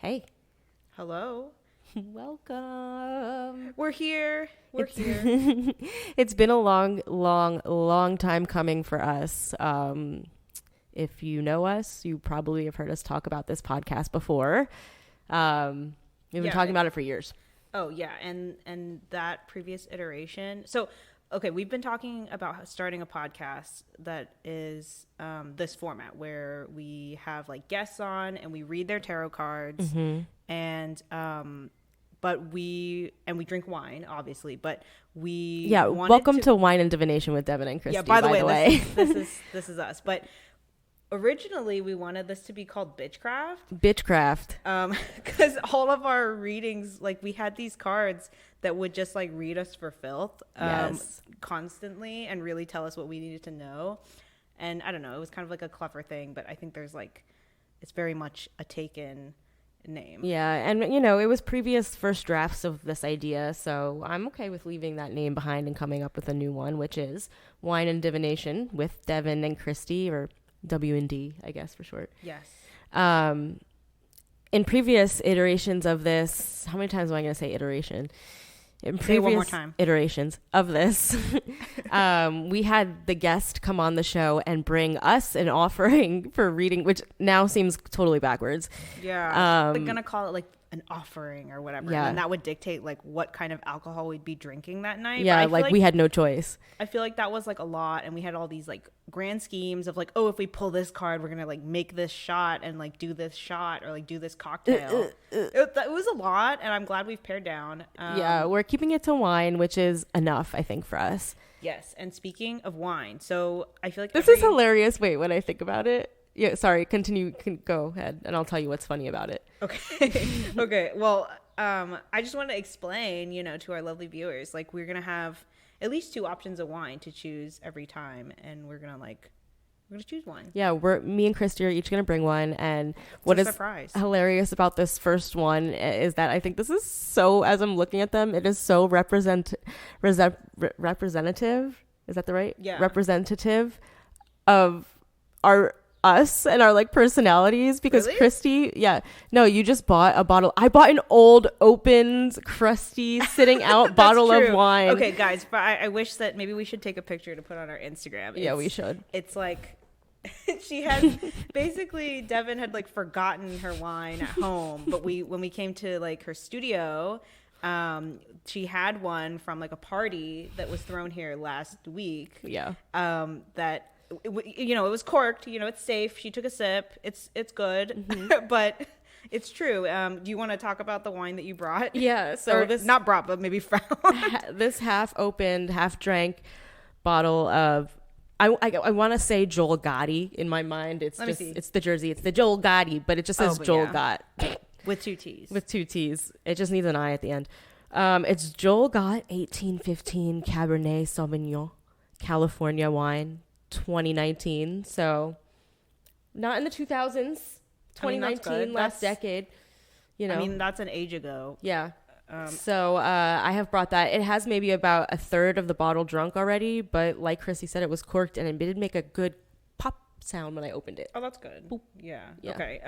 Hey. Hello. Welcome. We're here. It's been a long time coming for us. If you know us, you probably have heard us talk about this podcast before. We've been talking about it for years. Oh, yeah. And that previous iteration. So, okay, we've been talking about starting a podcast that is this format where we have like guests on and we read their tarot cards and we drink wine, obviously, but we welcome to Wine and Divination with Devin and Kristi. Yeah, by the way. This is us. But originally we wanted this to be called Bitchcraft. Because all of our readings, like we had these cards that would just like read us for filth constantly and really tell us what we needed to know. And I don't know, it was kind of like a clever thing, but I think there's like, it's very much a taken name. Yeah, and you know, it was previous first drafts of this idea, so I'm okay with leaving that name behind and coming up with a new one, which is Wine and Divination with Devin and Kristi, or W&D, I guess for short. Yes. In previous iterations of this, how many times am I going to say iteration? In previous say it one more time. Iterations of this, we had the guest come on the show and bring us an offering for reading, which now seems totally backwards. Yeah. They're going to call it like an offering or whatever. Yeah. And that would dictate like what kind of alcohol we'd be drinking that night. Yeah, like we had no choice. I feel like that was like a lot, and we had all these like grand schemes of like, oh, if we pull this card, we're gonna like make this shot and like do this shot or like do this cocktail. It was a lot, and I'm glad we've pared down. Yeah, we're keeping it to wine, which is enough, I think, for us. Yes, and speaking of wine, so I feel like this is hilarious. Wait, when I think about it. Yeah, sorry, continue. Go ahead, and I'll tell you what's funny about it. Okay. Okay, well, I just want to explain, to our lovely viewers, like we're going to have at least 2 options of wine to choose every time, and we're going to choose one. Yeah, me and Kristi are each going to bring one, and what is hilarious about this first one is that I think this is so, as I'm looking at them, it is so representative. Is that the right? Yeah. Representative of us and our like personalities, because really? Kristi, you just bought a bottle. I bought an old opened crusty sitting out bottle true. Of wine. Okay, guys, but I wish that maybe we should take a picture to put on our Instagram. We should. It's like she had basically Devin had like forgotten her wine at home, but when we came to like her studio, she had one from like a party that was thrown here last week. Yeah. That it was corked, it's safe. She took a sip. It's good, but it's true. Do you want to talk about the wine that you brought? Yeah. So this not brought, but maybe found. This half opened, half drank bottle of, I want to say Joel Gotti in my mind. It's the Jersey. It's the Joel Gotti, but it just says Joel Gott. With 2 T's. With 2 T's. It just needs an I at the end. It's Joel Gott 1815 Cabernet Sauvignon, California wine. 2019, so not in the 2000s. 2019, last decade. I mean, that's an age ago. Yeah. So I have brought that. It has maybe about a third of the bottle drunk already, but like Kristi said, it was corked and it did make a good pop sound when I opened it. Oh, that's good. Boop. Yeah. Okay.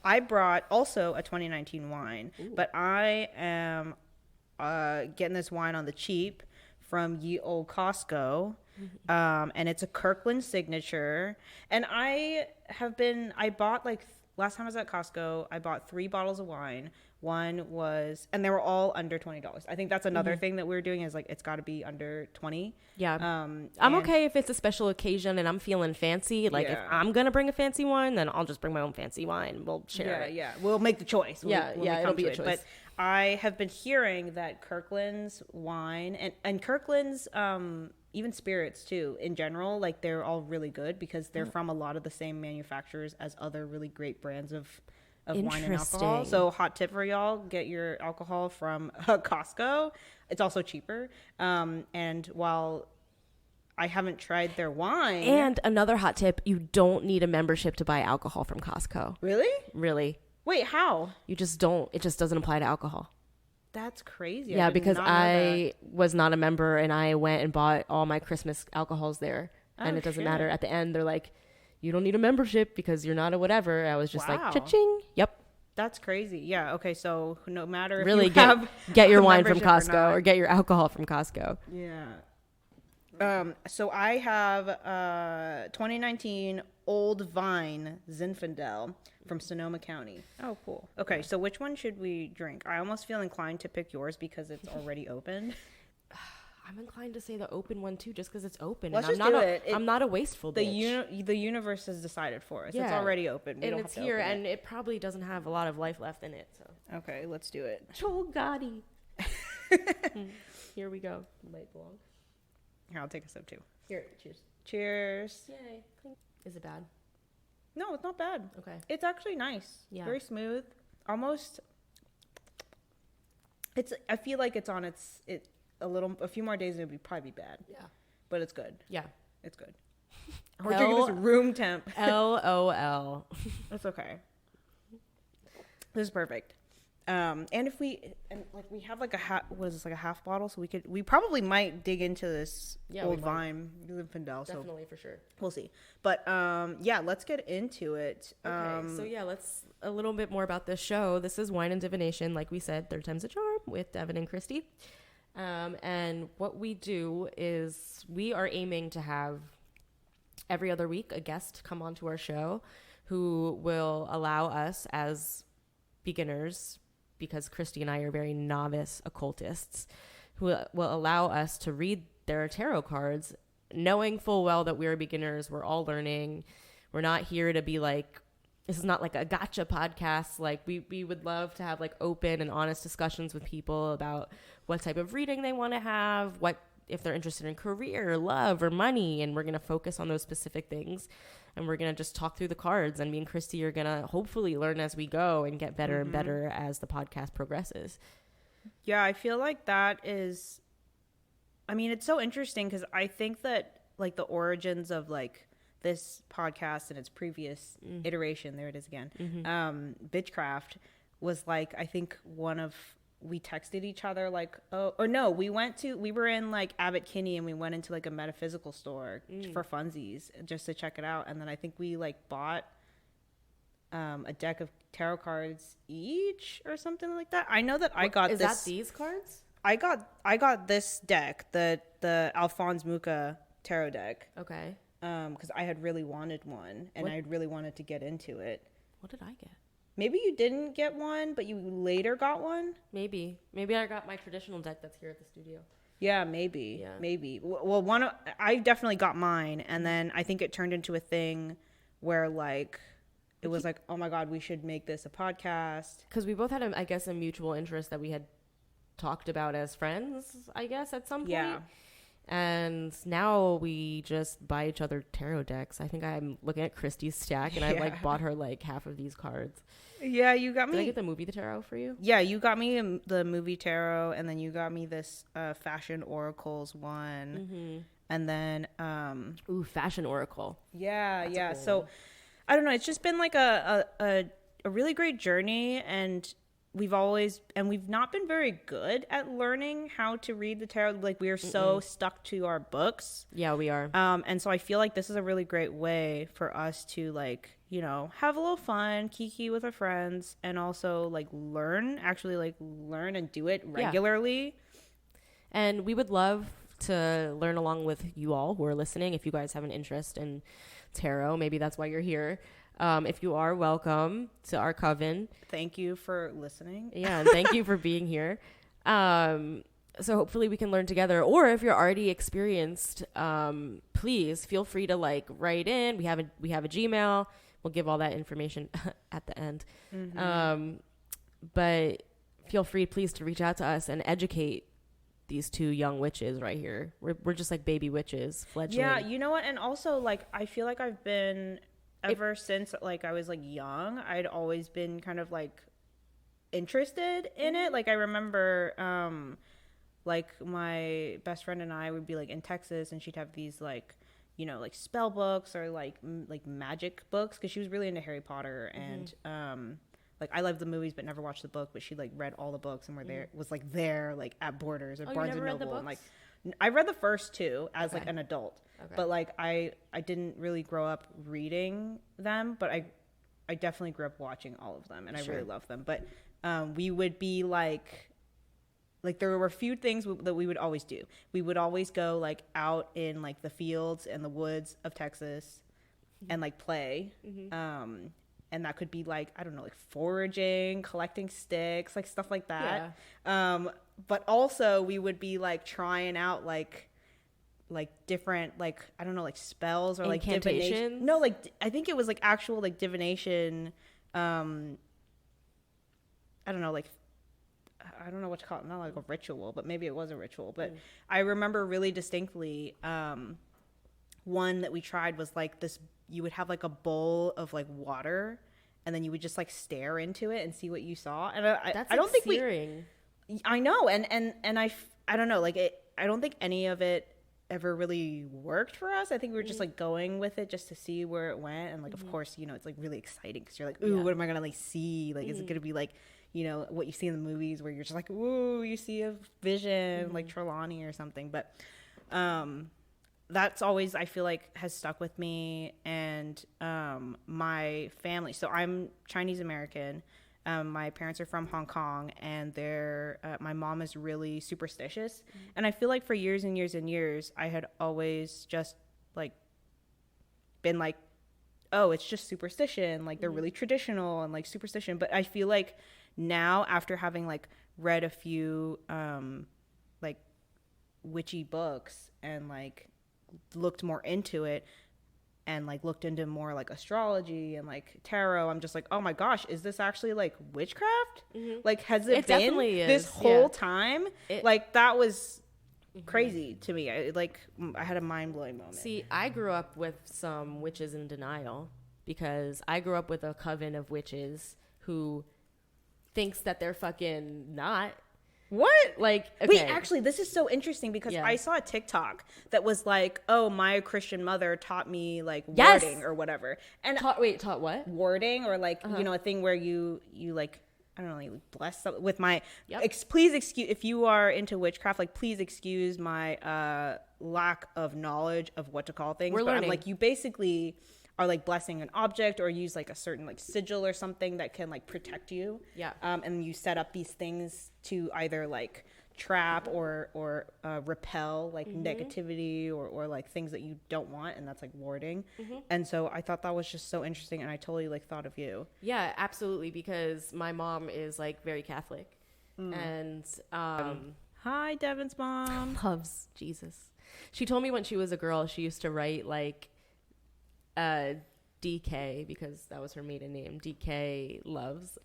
I brought also a 2019 wine. Ooh. But I am getting this wine on the cheap from ye old Costco. And it's a Kirkland signature. And I bought like, last time I was at Costco, I bought 3 bottles of wine. One was, and they were all under $20. I think that's another thing that we're doing is like, it's got to be under 20. Yeah. I'm okay if it's a special occasion and I'm feeling fancy. Like if I'm going to bring a fancy wine, then I'll just bring my own fancy wine. We'll share it. Yeah. We'll make the choice. It'll be a choice. But I have been hearing that Kirkland's wine and Kirkland's, even spirits too in general, like they're all really good because they're from a lot of the same manufacturers as other really great brands of wine and alcohol. So hot tip for y'all, get your alcohol from Costco. It's also cheaper. And while I haven't tried their wine. And another hot tip, you don't need a membership to buy alcohol from Costco. Really? Wait, how? You just don't. It just doesn't apply to alcohol. That's crazy. Yeah, because I was not a member and I went and bought all my Christmas alcohols there. And it doesn't matter. At the end, they're like, you don't need a membership because you're not a whatever. I was just like, cha-ching. Yep. That's crazy. Yeah. Okay. So no matter if Really you have get your a wine from membership Costco not. or get your alcohol from Costco. Yeah. So I have 2019 Old Vine Zinfandel from Sonoma County. Oh, cool. Okay, so which one should we drink? I almost feel inclined to pick yours because it's already opened. I'm inclined to say the open one too, just because it's open. Let's and just do it. I'm not a wasteful bitch. The universe has decided for us. Yeah. It's already open. We And don't it's have to here, open and it probably doesn't have a lot of life left in it. So Okay, let's do it. Joel Gotti. Here we go. Might belong. Here, I'll take a sip too. Here, cheers. Cheers. Yay. Is it bad? No, it's not bad. Okay. It's actually nice. Yeah. Very smooth. Almost. I feel like it's on a few more days and it would probably be bad. Yeah. But it's good. Yeah. It's good. We're drinking this room temp. LOL. It's okay. This is perfect. And if we have like a half bottle, so we probably might dig into this Old Vine Zinfandel. Definitely, for sure. We'll see. But yeah, let's get into it. Okay, so yeah, let's a little bit more about this show. This is Wine and Divination, like we said, third time's a charm with Devin and Kristi. And what we do is we are aiming to have every other week a guest come onto our show who will allow us as beginners, because Kristi and I are very novice occultists, who will allow us to read their tarot cards, knowing full well that we're beginners. We're all learning. We're not here to be like, this is not like a gotcha podcast. Like we would love to have like open and honest discussions with people about what type of reading they want to have, what if they're interested in career, love, or money, and we're going to focus on those specific things. And we're going to just talk through the cards, and me and Kristi are going to hopefully learn as we go and get better and better as the podcast progresses. Yeah, I feel like that is, I mean, it's so interesting because I think that like the origins of like this podcast and its previous iteration, there it is again, Bitchcraft was like, I think we texted each other like, we were in like Abbot Kinney and we went into like a metaphysical store for funsies just to check it out. And then I think we like bought a deck of tarot cards each or something like that. I know that I got Is that these cards? I got this deck, the Alphonse Mucha tarot deck. Okay. Because I had really wanted one and I had really wanted to get into it. What did I get? Maybe you didn't get one, but you later got one? Maybe I got my traditional deck that's here at the studio. Yeah, maybe. Well, I definitely got mine, and then I think it turned into a thing where like it was like, oh my God, we should make this a podcast. Because we both had, a mutual interest that we had talked about as friends, I guess, at some point. Yeah. And now we just buy each other tarot decks. I think I'm looking at Kristi's stack, and I like bought her like half of these cards. Yeah, you got me. Did I get the movie tarot for you? Yeah, you got me the movie tarot, and then you got me this Fashion Oracles one, and then Fashion Oracle. Yeah, That's yeah. cool. So I don't know. It's just been like a really great journey, and we've not been very good at learning how to read the tarot. Like we are so stuck to our books. Yeah, we are. And so I feel like this is a really great way for us to like, you know, have a little fun, kiki with our friends, and also like learn and do it regularly. Yeah. And we would love to learn along with you all who are listening. If you guys have an interest in tarot, maybe that's why you're here. If you are, welcome to our coven. Thank you for listening. Yeah, and thank you for being here. So hopefully we can learn together. Or if you're already experienced, please feel free to like write in. We have a Gmail. We'll give all that information at the end. But feel free, please, to reach out to us and educate these two young witches right here. We're just like baby witches, fledgling. Yeah, you know what? And also, like, I feel like I've been ever since like I was like young, I'd always been kind of like interested in it. Like I remember like my best friend and I would be like in Texas, and she'd have these like, you know, like spell books or like magic books, because she was really into Harry Potter. And like I loved the movies but never watched the book, but she like read all the books and was there like at Borders or Barnes and Noble. And like I read the first two as like an adult. But like I didn't really grow up reading them, but I I definitely grew up watching all of them, and I really love them. But we would be like there were a few things that we would always do. We would always go like out in like the fields and the woods of Texas and like play. And that could be like, I don't know, like foraging, collecting sticks, like stuff like that. But also we would be like trying out like different, like, I don't know, like spells or like divination. No, like I think it was like actual like divination. I don't know, like, I don't know what to call it. Not like a ritual, but maybe it was a ritual. But I remember really distinctly one that we tried was like this. You would have like a bowl of like water, and then you would just like stare into it and see what you saw. And I don't think searing. I know, and I don't know, like I don't think any of it ever really worked for us. I think we were just like going with it just to see where it went, and like of course, you know, it's like really exciting because you're like, ooh, what am I gonna like see? Like, is it gonna be like, you know, what you see in the movies where you're just like, ooh, you see a vision like Trelawney or something. But that's always, I feel like, has stuck with me. And my family, so I'm Chinese American. My parents are from Hong Kong, and my mom is really superstitious. And I feel like for years and years and years, I had always just like been like, oh, it's just superstition. Like they're really traditional and like superstition. But I feel like now, after having like read a few like witchy books and like looked more into it, and like looked into more like astrology and like tarot, I'm just like, oh my gosh, is this actually like witchcraft? Like, has it been this whole time? Like, that was crazy to me. I had a mind-blowing moment. See, I grew up with some witches in denial, because I grew up with a coven of witches who thinks that they're fucking not. What? Like, okay. Wait, actually, this is so interesting because I saw a TikTok that was like, oh, my Christian mother taught me like warding or whatever. And taught what? Warding, or like, you know, a thing where you like, I don't know, you bless something with my, please excuse, if you are into witchcraft, like, please excuse my lack of knowledge of what to call things. We're learning. I'm like, you basically are like blessing an object, or use like a certain like sigil or something that can like protect you. And you set up these things to either like trap or repel like negativity or like things that you don't want, and that's like warding. And so I thought that was just so interesting, and I totally like thought of you. Yeah, absolutely, because my mom is like very Catholic. And hi, Devin's mom. Loves Jesus. She told me when she was a girl, she used to write like DK, because that was her maiden name. DK loves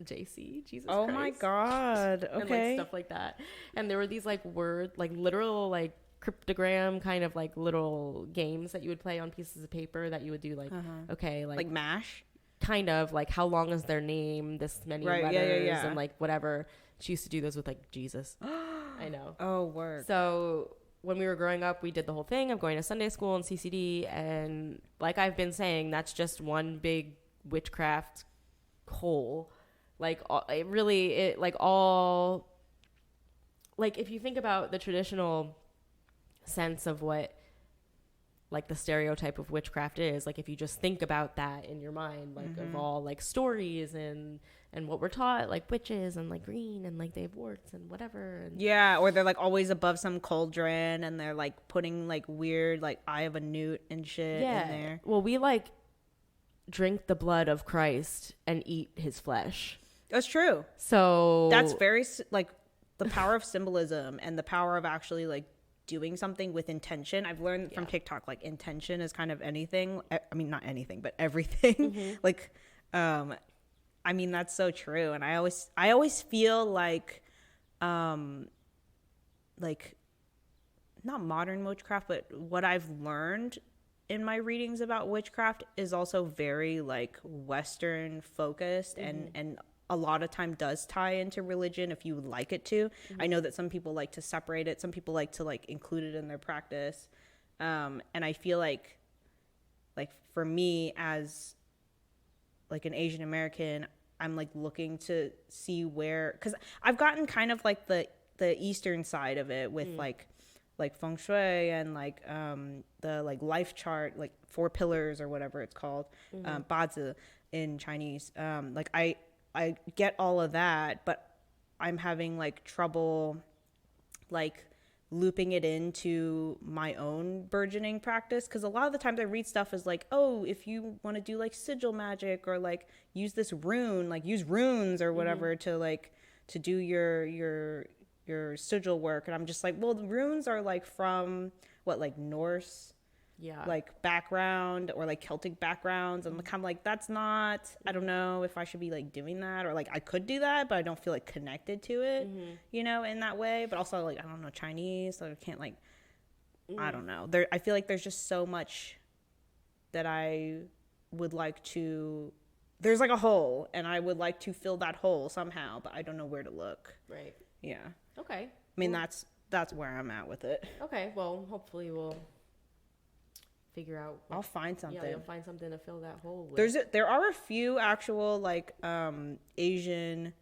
JC, Jesus Christ. Oh my God. Okay. And like stuff like that. And there were these like literal like cryptogram kind of like little games that you would play on pieces of paper that you would do like, okay, like MASH? Kind of like, how long is their name? This many letters and like whatever. She used to do those with like Jesus. I know. Oh, word. So when we were growing up, we did the whole thing of going to Sunday school and CCD. And like I've been saying, that's just one big witchcraft hole. Like, it really, all, like, if you think about the traditional sense of what, like, the stereotype of witchcraft is, like, if you just think about that in your mind, like, of all, like, stories and what we're taught, like witches and like green and like they have warts and whatever. And yeah, or they're like always above some cauldron and they're like putting like weird like eye of a newt and shit in there. Well, we like drink the blood of Christ and eat his flesh. That's true. So that's very like the power of symbolism and the power of actually like doing something with intention. I've learned from TikTok, like, intention is kind of anything. I mean, not anything, but everything. Like, I mean, that's so true. And I always feel like not modern witchcraft, but what I've learned in my readings about witchcraft is also very like Western focused and a lot of time does tie into religion if you would like it to. I know that some people like to separate it. Some people like to like include it in their practice. And I feel like for me as like an Asian American, I'm like looking to see where, because I've gotten kind of like the Eastern side of it with like feng shui and like the like life chart, like 4 pillars or whatever it's called, bazi. in Chinese. Like I get all of that, but I'm having like trouble like looping it into my own burgeoning practice, because a lot of the times I read stuff as like, oh, if you want to do like sigil magic or like use this rune, like use runes or whatever to like to do your sigil work, and I'm just like, well, the runes are like from what, like Norse like background or like Celtic backgrounds, and I'm like, that's not, I don't know if I should be like doing that, or like I could do that, but I don't feel like connected to it, you know, in that way. But also like I don't know Chinese, so I can't like I don't know. I feel like there's just so much that I would like to, there's like a hole, and I would like to fill that hole somehow, but I don't know where to look. Right. Yeah. Okay. I mean, that's where I'm at with it. Okay. Well, hopefully we'll figure out. I'll find something. Yeah, you'll find something to fill that hole with. There are a few actual like Asian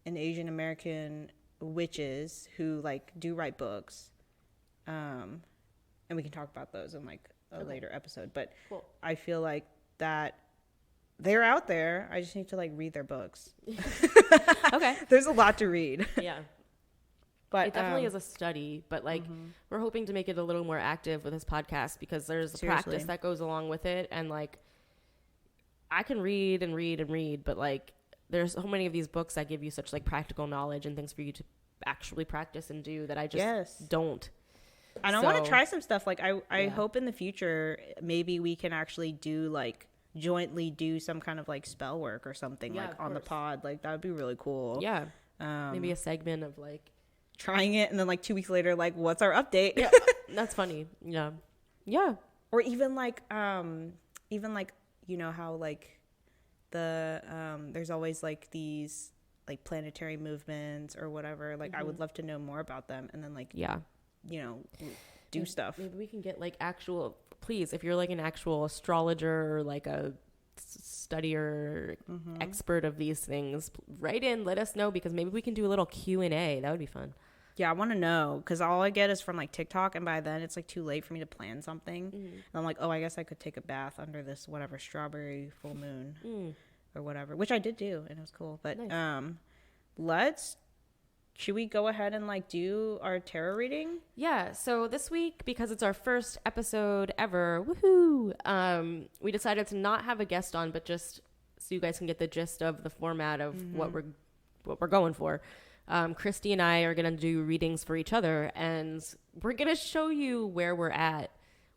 American witches who like do write books, and we can talk about those in like a later episode. But cool. I feel like that they're out there. I just need to like read their books. Okay. There's a lot to read. Yeah. But it definitely is a study, but like we're hoping to make it a little more active with this podcast, because there's a practice that goes along with it. And like I can read and read and read, but like there's so many of these books that give you such like practical knowledge and things for you to actually practice and do that I just don't. And I want to try some stuff. Like I hope in the future maybe we can actually do like jointly do some kind of like spell work or something like on the pod. Like that would be really cool. Yeah. Maybe a segment of like trying it, and then like 2 weeks later, like, what's our update? Yeah. That's funny. Yeah. Yeah. Or even like you know how like the there's always like these like planetary movements or whatever. Like I would love to know more about them, and then like you know, do stuff. Maybe we can get like actual, please, if you're like an actual astrologer or like a studier expert of these things, write in, let us know, because maybe we can do a little Q&A. That would be fun. Yeah, I want to know, because all I get is from like TikTok, and by then it's like too late for me to plan something. And I'm like, oh, I guess I could take a bath under this whatever strawberry full moon or whatever, which I did do, and it was cool. But nice. Should we go ahead and like do our tarot reading? Yeah. So this week, because it's our first episode ever, woohoo! We decided to not have a guest on, but just so you guys can get the gist of the format of what we're going for. Kristi and I are going to do readings for each other, and we're going to show you where we're at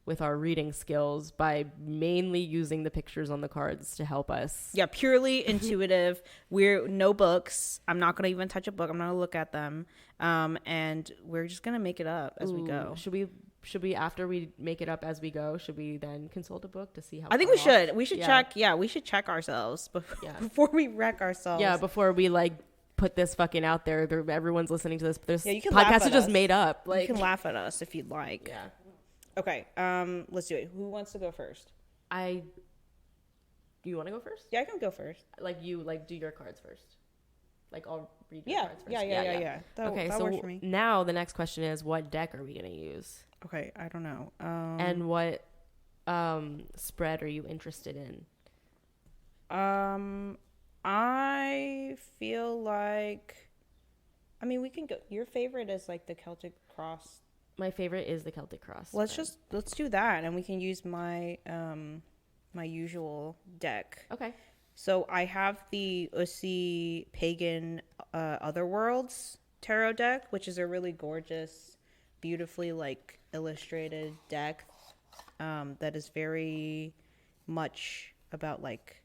with our reading skills by mainly using the pictures on the cards to help us. Yeah, purely intuitive. We're no books. I'm not going to even touch a book. I'm not going to look at them. And we're just going to make it up as we go. Should we, after we make it up as we go, should we then consult a book to see how? I think we should. We should check. Yeah, we should check ourselves before we wreck ourselves. Yeah, before we like put this fucking out there. Everyone's listening to this. This you can podcast is just made up. Like, you can laugh at us if you'd like. Yeah. Okay. Let's do it. Who wants to go first? Do you want to go first? Yeah, I can go first. Like you do your cards first. Like I'll read your cards first. Yeah. That works for me. Now the next question is, what deck are we gonna use? Okay, I don't know. And what spread are you interested in? I feel like, I mean, we can go. Your favorite is like the Celtic Cross. My favorite is the Celtic Cross. Let's do that, and we can use my my usual deck. Okay. So I have the Ussi Pagan Otherworlds tarot deck, which is a really gorgeous, beautifully like illustrated deck that is very much about like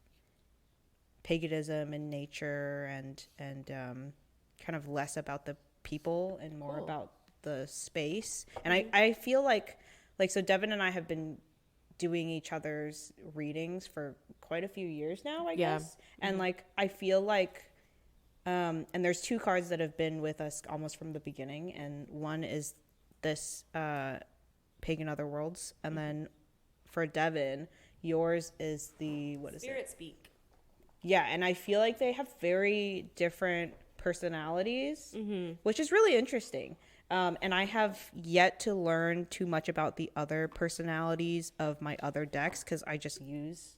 paganism and nature and kind of less about the people and more about the space. And I feel like so Devin and I have been doing each other's readings for quite a few years now, I guess. And like I feel like and there's two cards that have been with us almost from the beginning, and one is this Pagan Otherworlds, and then for Devin, yours is the Spirit Speak. Yeah, and I feel like they have very different personalities, which is really interesting. And I have yet to learn too much about the other personalities of my other decks, because I just use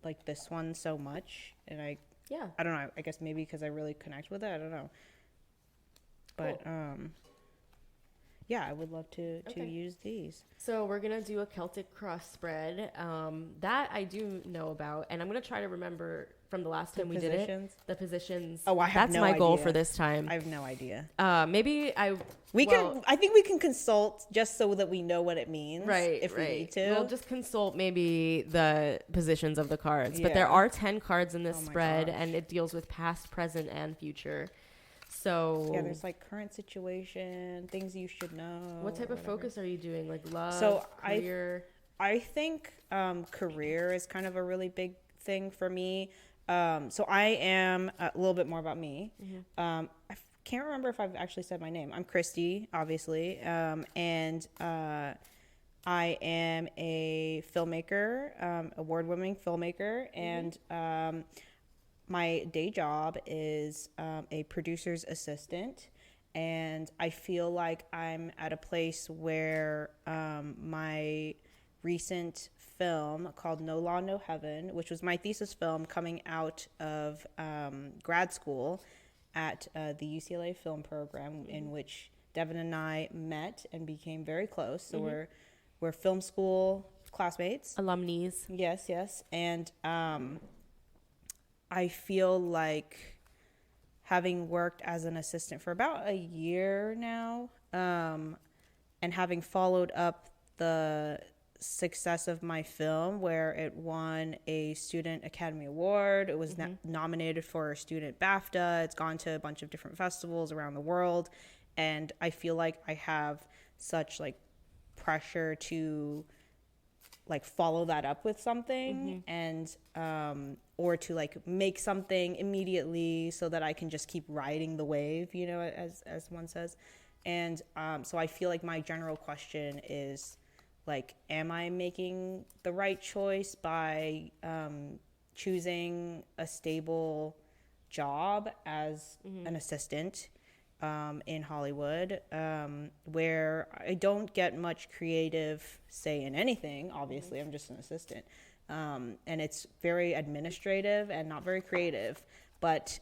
like this one so much, and Yeah. I don't know, I guess maybe because I really connect with it, I don't know. But Cool. yeah, I would love to Okay. use these. So we're gonna do a Celtic cross spread. That I do know about, and I'm gonna try to remember from the last time we did it. The positions. Oh, I have That's no my goal idea. for this time. I have no idea. Maybe I. I think we can consult just so that we know what it means. Right. If we need to. We'll just consult maybe the positions of the cards. But there Yeah. are 10 cards in this Oh my spread, gosh. and it deals with past, present, and future. So Yeah, there's like current situation, things you should know. what type of focus are you doing? Like love, So career? I think career is kind of a really big thing for me. So I am a little bit more about me. I can't remember if I've actually said my name. I'm Kristi, obviously, and I am a filmmaker, award-winning filmmaker, and my day job is a producer's assistant. And I feel like I'm at a place where my recent film called No Law, No Heaven, which was my thesis film coming out of grad school at the UCLA film program, in which Devin and I met and became very close. So we're film school classmates. Alumnis. Yes. And I feel like, having worked as an assistant for about a year now, and having followed up the success of my film, where it won a Student Academy Award, it was nominated for a Student BAFTA, it's gone to a bunch of different festivals around the world, and I feel like I have such like pressure to like follow that up with something, and or to like make something immediately so that I can just keep riding the wave, you know, as one says. And so I feel like my general question is like, am I making the right choice by choosing a stable job as an assistant in Hollywood, where I don't get much creative say in anything. Obviously, I'm just an assistant. And it's very administrative and not very creative. But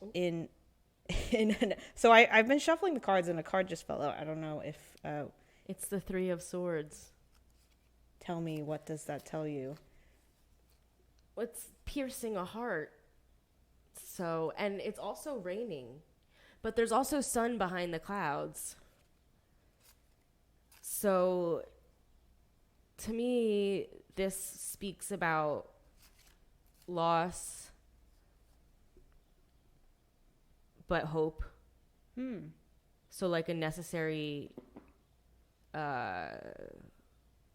so I've been shuffling the cards, and a card just fell out. I don't know if... It's the Three of Swords. Tell me, what does that tell you? It's piercing a heart. So, and it's also raining. But there's also sun behind the clouds. So, to me, this speaks about loss, but hope. So, like a necessary,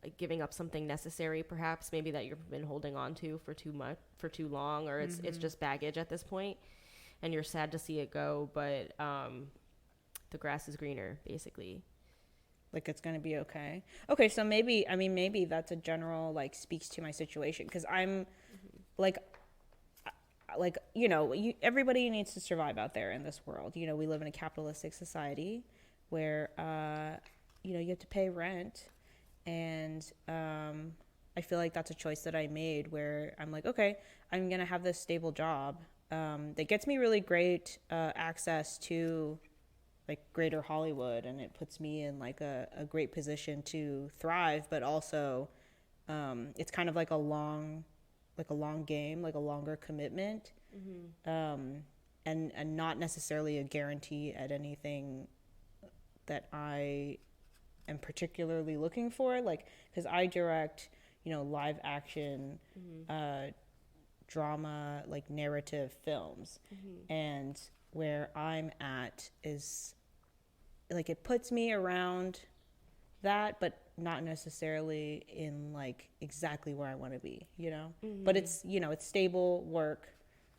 like giving up something necessary, perhaps, maybe that you've been holding on to for too long, or it's just baggage at this point. And you're sad to see it go, but the grass is greener, basically. Like, it's going to be okay. Okay, so maybe that's a general, like, speaks to my situation. Because I'm, like, you know, everybody needs to survive out there in this world. You know, we live in a capitalistic society where, you know, you have to pay rent. And I feel like that's a choice that I made, where I'm like, okay, I'm going to have this stable job that gets me really great access to like greater Hollywood, and it puts me in like a great position to thrive, but also it's kind of like a long game, like a longer commitment, and not necessarily a guarantee at anything that I am particularly looking for, like, because I direct, you know, live action drama, like narrative films, and where I'm at is like, it puts me around that, but not necessarily in like exactly where I want to be, you know. But it's, you know, it's stable work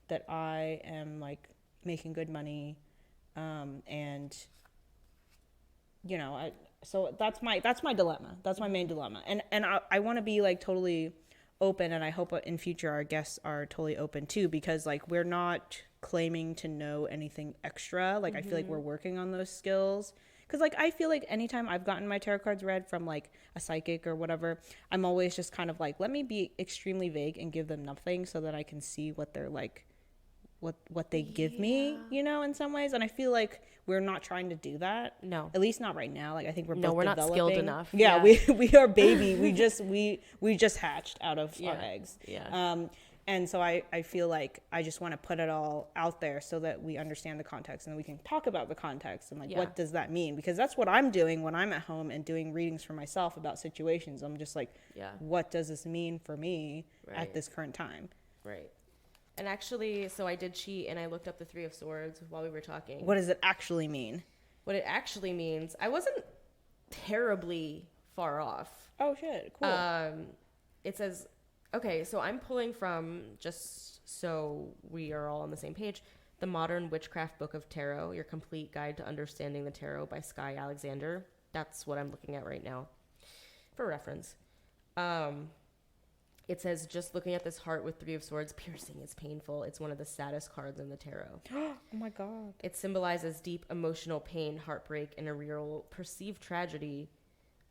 that I am like making good money, and you know, so that's my dilemma. That's my main dilemma, and I want to be like totally open, and I hope in future our guests are totally open too, because like, we're not claiming to know anything extra. Like, I feel like we're working on those skills, Because, like, I feel like anytime I've gotten my tarot cards read from, like, a psychic or whatever, I'm always just kind of like, let me be extremely vague and give them nothing so that I can see what they're, like, what they give me, you know, in some ways. And I feel like we're not trying to do that. No. At least not right now. Like, I think we're No, both we're not skilled developing. enough. Yeah, we are baby. we just hatched out of our eggs. Yeah. And so I feel like I just want to put it all out there so that we understand the context and we can talk about the context and, like, what does that mean? Because that's what I'm doing when I'm at home and doing readings for myself about situations. I'm just like, what does this mean for me at this current time? Right. And actually, so I did cheat and I looked up the Three of Swords while we were talking. What does it actually mean? What it actually means, I wasn't terribly far off. Oh, shit. Cool. It says, okay, so I'm pulling from, just so we are all on the same page, The Modern Witchcraft Book of Tarot, Your Complete Guide to Understanding the Tarot by Skye Alexander. That's what I'm looking at right now for reference. It says, just looking at this heart with Three of Swords, piercing is painful. It's one of the saddest cards in the tarot. Oh my God. It symbolizes deep emotional pain, heartbreak, and a real perceived tragedy.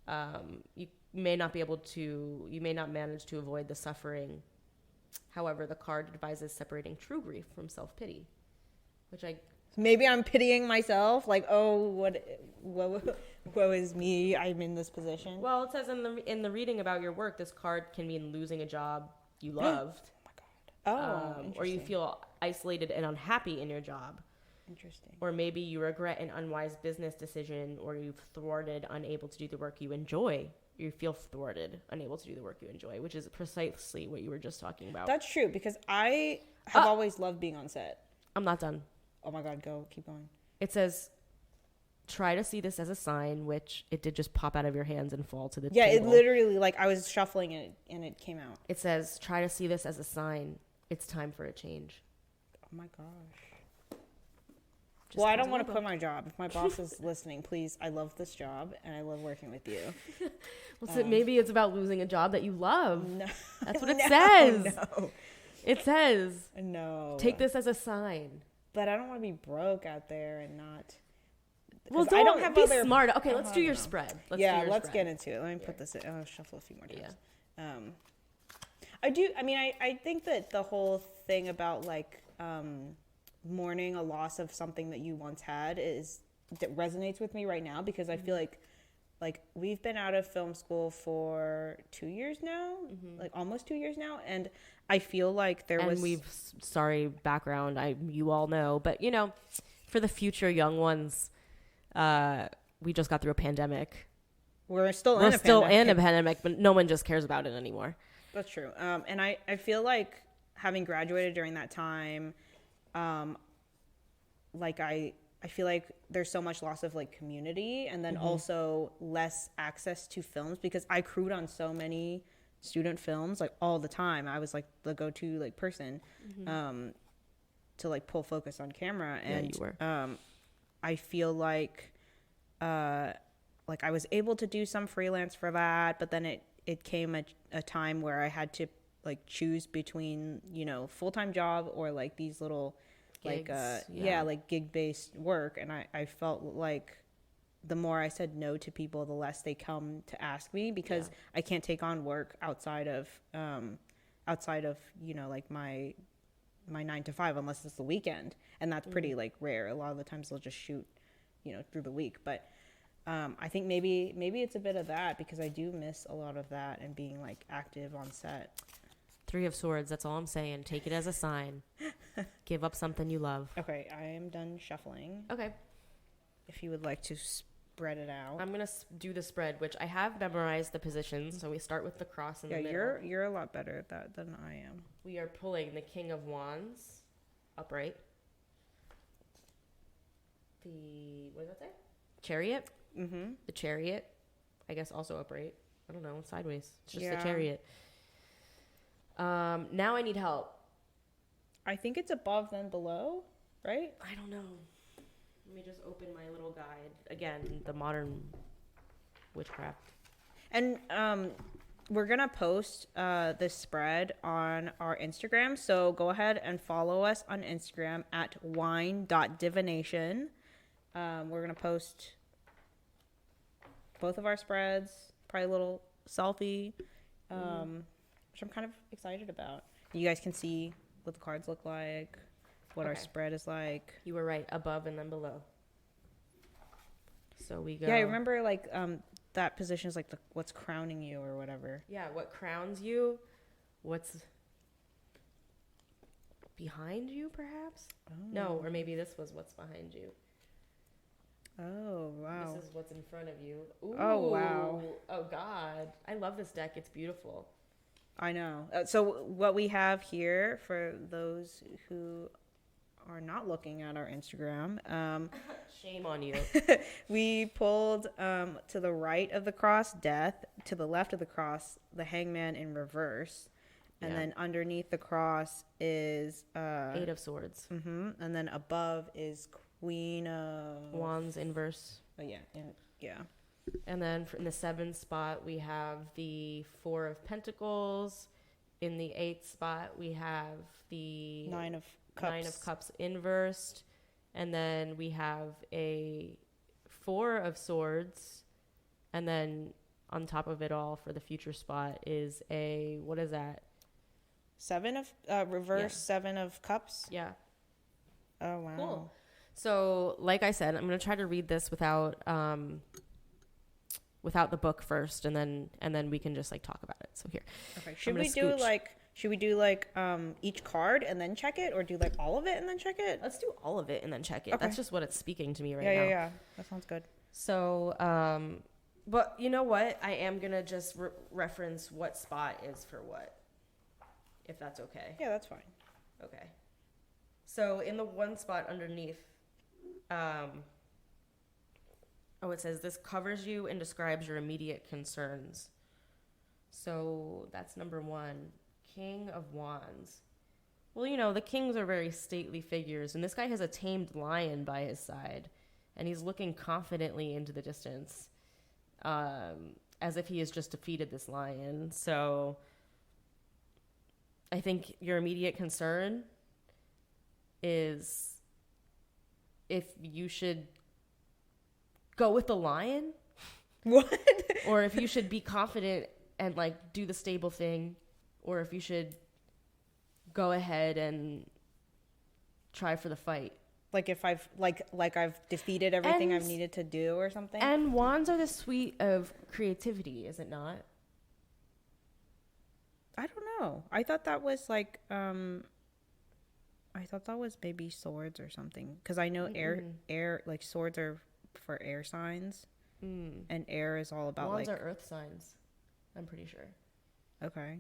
You may not manage to avoid the suffering. However, the card advises separating true grief from self-pity, which maybe I'm pitying myself, like, oh, woe is me, I'm in this position. Well, it says in the reading about your work, this card can mean losing a job you loved. Oh my God. Oh, or you feel isolated and unhappy in your job. Interesting. Or maybe you regret an unwise business decision, or you've thwarted, unable to do the work you enjoy. You feel thwarted, unable to do the work you enjoy, which is precisely what you were just talking about. That's true, because I have always loved being on set. I'm not done. Oh my God, keep going. It says, try to see this as a sign, which it did just pop out of your hands and fall to the table. Yeah, it literally, like, I was shuffling it and it came out. It says, try to see this as a sign. It's time for a change. Oh my gosh. Well, I don't want to quit my job. If my boss is listening, please, I love this job and I love working with you. Well, so maybe it's about losing a job that you love. No. That's what it says. No. It says, no. Take this as a sign. But I don't want to be broke out there and not. Well, I don't have be smart. Okay, let's do your spread. Let's get into it. Let me put this in. I'll shuffle a few more times. Yeah. I think that the whole thing about, like, mourning a loss of something that you once had that resonates with me right now, because I feel like we've been out of film school for 2 years now, like almost 2 years now, and I feel like sorry, background, you all know, but, you know, for the future young ones, we just got through a pandemic. We're still in a pandemic, but no one just cares about it anymore. That's true. And I feel like having graduated during that time, like I feel like there's so much loss of, like, community, and then also less access to films, because I crewed on so many student films, like, all the time. I was, like, the go-to, like, person to, like, pull focus on camera. And you were. I feel like I was able to do some freelance for that, but then it came a time where I had to, like, choose between, you know, full-time job or, like, these little gigs, like gig-based work. And I felt like the more I said no to people, the less they come to ask me, because I can't take on work outside of you know, like my 9 to 5, unless it's the weekend, and that's pretty like rare. A lot of the times they'll just shoot, you know, through the week. But I think maybe it's a bit of that, because I do miss a lot of that and being, like, active on set. Three of Swords, that's all I'm saying. Take it as a sign. Give up something you love. Okay, I am done shuffling. Okay. If you would like to spread it out. I'm going to do the spread, which I have memorized the positions. So we start with the cross in the middle. Yeah, you're a lot better at that than I am. We are pulling the King of Wands upright. What does that say? Chariot. Mm-hmm. The Chariot, I guess, also upright. I don't know, sideways. It's just the Chariot. Now I need help. I think it's above then below, right? I don't know. Let me just open my little guide. Again, the modern witchcraft. And we're going to post this spread on our Instagram. So go ahead and follow us on Instagram at wine.divination. We're going to post both of our spreads. Probably a little selfie, which I'm kind of excited about. You guys can see what the cards look like, what our spread is like. You were right, above and then below. So we go. Yeah, I remember like that position is like what's crowning you or whatever. Yeah, what crowns you, what's behind you, perhaps? Oh. No, or maybe this was what's behind you. Oh, wow. This is what's in front of you. Ooh. Oh, wow. Oh, God. I love this deck. It's beautiful. I know. So what we have here, for those who are not looking at our Instagram, shame on you. we pulled to the right of the cross, Death, to the left of the cross, the Hangman in reverse, and then underneath the cross is Eight of Swords. And then above is Queen of Wands inverse. Oh yeah, yeah. And then in the 7th spot we have the 4 of Pentacles. In the 8th spot we have the Nine of Cups inversed, and then we have a 4 of Swords, and then on top of it all for the future spot is a, what is that? 7 of reverse 7 of Cups. Yeah. Oh wow. Cool. So, like I said, I'm going to try to read this without the book first, and then we can just like talk about it. So here. Okay. Should we do like each card and then check it, or do like all of it and then check it? Let's do all of it and then check it. Okay. That's just what it's speaking to me right now. Yeah. That sounds good. So, but you know what? I am going to just reference what spot is for what, if that's okay. Yeah, that's fine. Okay. So in the one spot underneath, it says this covers you and describes your immediate concerns. So that's number 1, King of Wands. Well, you know, the kings are very stately figures, and this guy has a tamed lion by his side, and he's looking confidently into the distance, as if he has just defeated this lion. So I think your immediate concern is if you should go with the lion. What? Or if you should be confident and like do the stable thing, or if you should go ahead and try for the fight. Like if I've I've defeated everything I've needed to do or something. And wands are the suite of creativity, is it not? I don't know. I thought that was like I thought that was maybe swords or something, because I know air like swords are for air signs, and air is all about wands like are earth signs. I'm pretty sure. Okay.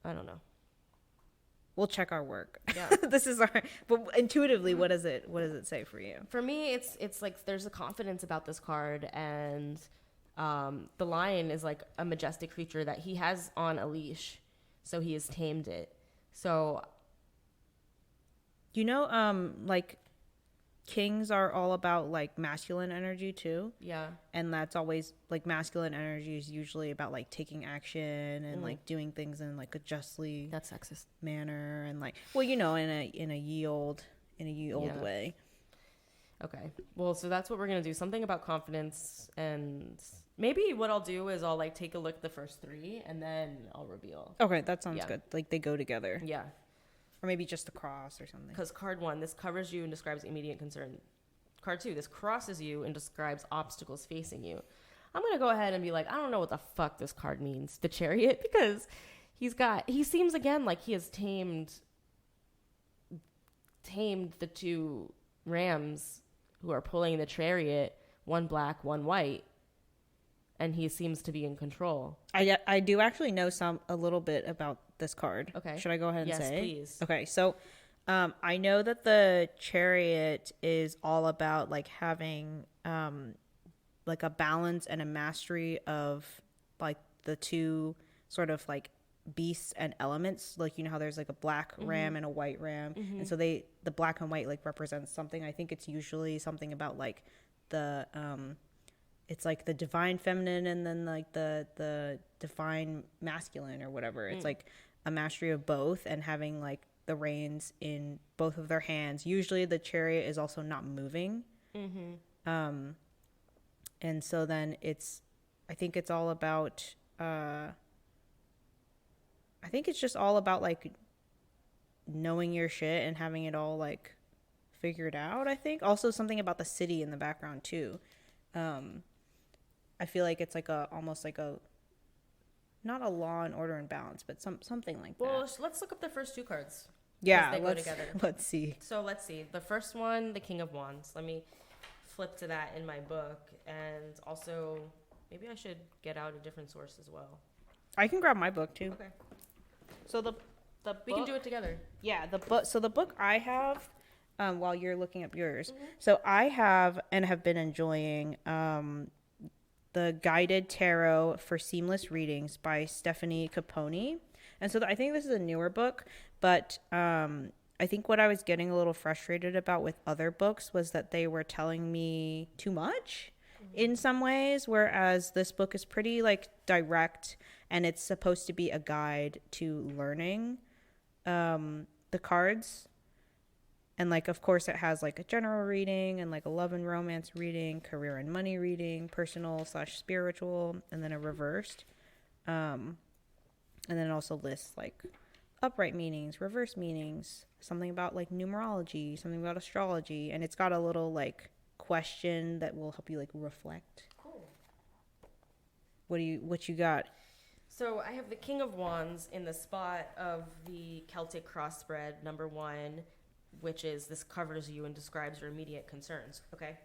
I don't know. We'll check our work. Yeah. This is our. But intuitively, what does it say for you? For me, it's like there's a confidence about this card, and the lion is like a majestic creature that he has on a leash, so he has tamed it. So. You know, like kings are all about like masculine energy too. Yeah. And that's always like masculine energy is usually about like taking action and like doing things in like a justly that's sexist manner, and like, well, you know, in a ye old way. Okay. Well, so that's what we're going to do. Something about confidence, and maybe what I'll do is I'll like take a look at the first 3 and then I'll reveal. Okay, that sounds good. Like they go together. Yeah. Or maybe just the cross or something. Because card 1, this covers you and describes immediate concern. Card 2, this crosses you and describes obstacles facing you. I'm going to go ahead and be like, I don't know what the fuck this card means. The Chariot, because he seems again like he has tamed the 2 rams who are pulling the Chariot, one black, one white. And he seems to be in control. I do actually know a little bit about this card. Okay. Should I go ahead and say? Yes, please. Okay, so I know that the Chariot is all about like having like a balance and a mastery of like the 2 sort of like beasts and elements. Like, you know how there's like a black ram and a white ram, and so the black and white like represents something. I think it's usually something about like the it's like the divine feminine and then like the divine masculine or whatever. It's like a mastery of both and having like the reins in both of their hands. Usually the Chariot is also not moving. And so then I think it's all about, I think it's just all about like knowing your shit and having it all like figured out. I think also something about the city in the background too. I feel like it's like almost like a, not a Law and Order and Balance, but something like that. Well, let's look up the first two cards. Yeah, they go together. Let's see. So let's see. The first one, the King of Wands. Let me flip to that in my book. And also, maybe I should get out a different source as well. I can grab my book too. Okay. So the We can do it together. Yeah, the book. So the book I have, while you're looking up yours. So I have and have been enjoying the Guided Tarot for Seamless Readings by Stephanie Capone. And so I think this is a newer book, but I think what I was getting a little frustrated about with other books was that they were telling me too much in some ways, whereas this book is pretty like direct, and it's supposed to be a guide to learning the cards. And like, of course, it has like a general reading and like a love and romance reading, career and money reading, personal/spiritual, and then a reversed. And then it also lists like upright meanings, reverse meanings, something about like numerology, something about astrology, and it's got a little like question that will help you like reflect. Cool. What you got? So I have the King of Wands in the spot of the Celtic cross spread, number 1, which is this covers you and describes your immediate concerns. Okay.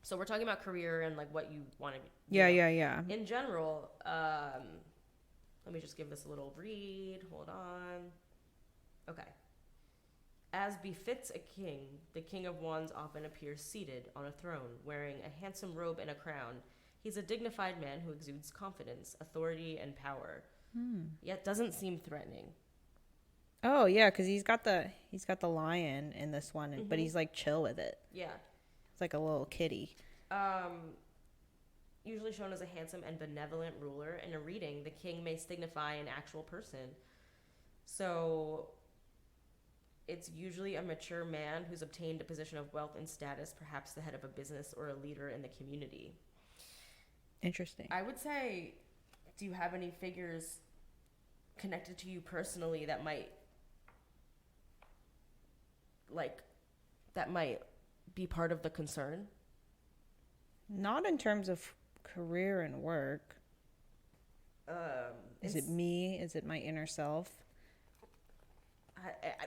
So we're talking about career and like what you want to be. Yeah. In general, let me just give this a little read. Hold on. Okay. As befits a king, the King of Wands often appears seated on a throne, wearing a handsome robe and a crown. He's a dignified man who exudes confidence, authority, and power, yet doesn't seem threatening. Oh yeah, because he's got the lion in this one, but he's like chill with it. Yeah. It's like a little kitty. Usually shown as a handsome and benevolent ruler, in a reading, the king may signify an actual person. So it's usually a mature man who's obtained a position of wealth and status, perhaps the head of a business or a leader in the community. Interesting. I would say, do you have any figures connected to you personally that might be part of the concern? Not in terms of career and work. Is it me? Is it my inner self?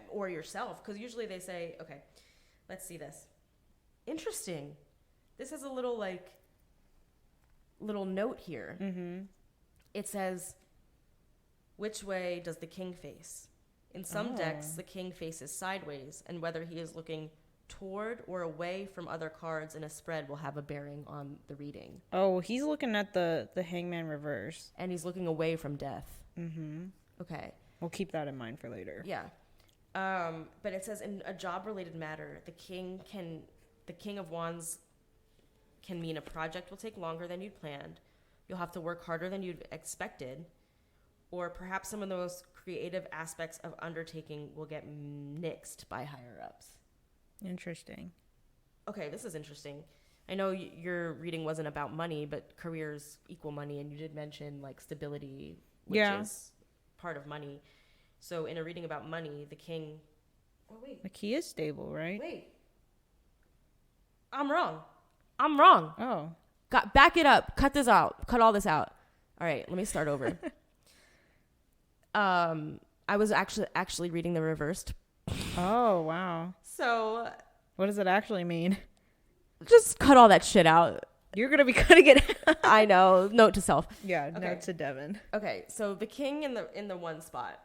Or yourself? Because usually they say, okay, let's see this. Interesting. This has a little note here. Mm-hmm. It says, which way does the king face? In some decks, the king faces sideways, and whether he is looking toward or away from other cards in a spread will have a bearing on the reading. Oh, he's looking at the hangman reverse. And he's looking away from death. Mm-hmm. Okay. We'll keep that in mind for later. Yeah. But it says in a job-related matter, the King of Wands can mean a project will take longer than you'd planned. You'll have to work harder than you'd expected. Or perhaps some of the most creative aspects of undertaking will get nixed by higher-ups. Interesting. Okay, this is interesting. I know your reading wasn't about money, but careers equal money, and you did mention like stability, which is part of money. So in a reading about money, the king... Oh, wait. Like he is stable, right? Wait. I'm wrong. Oh. Back it up. Cut this out. Cut all this out. All right, let me start over. I was actually reading the reversed. Oh, wow. So... What does it actually mean? Just cut all that shit out. You're going to be cutting it out. I know. Note to self. Yeah, okay. Note to Devin. Okay, so the king in the one spot.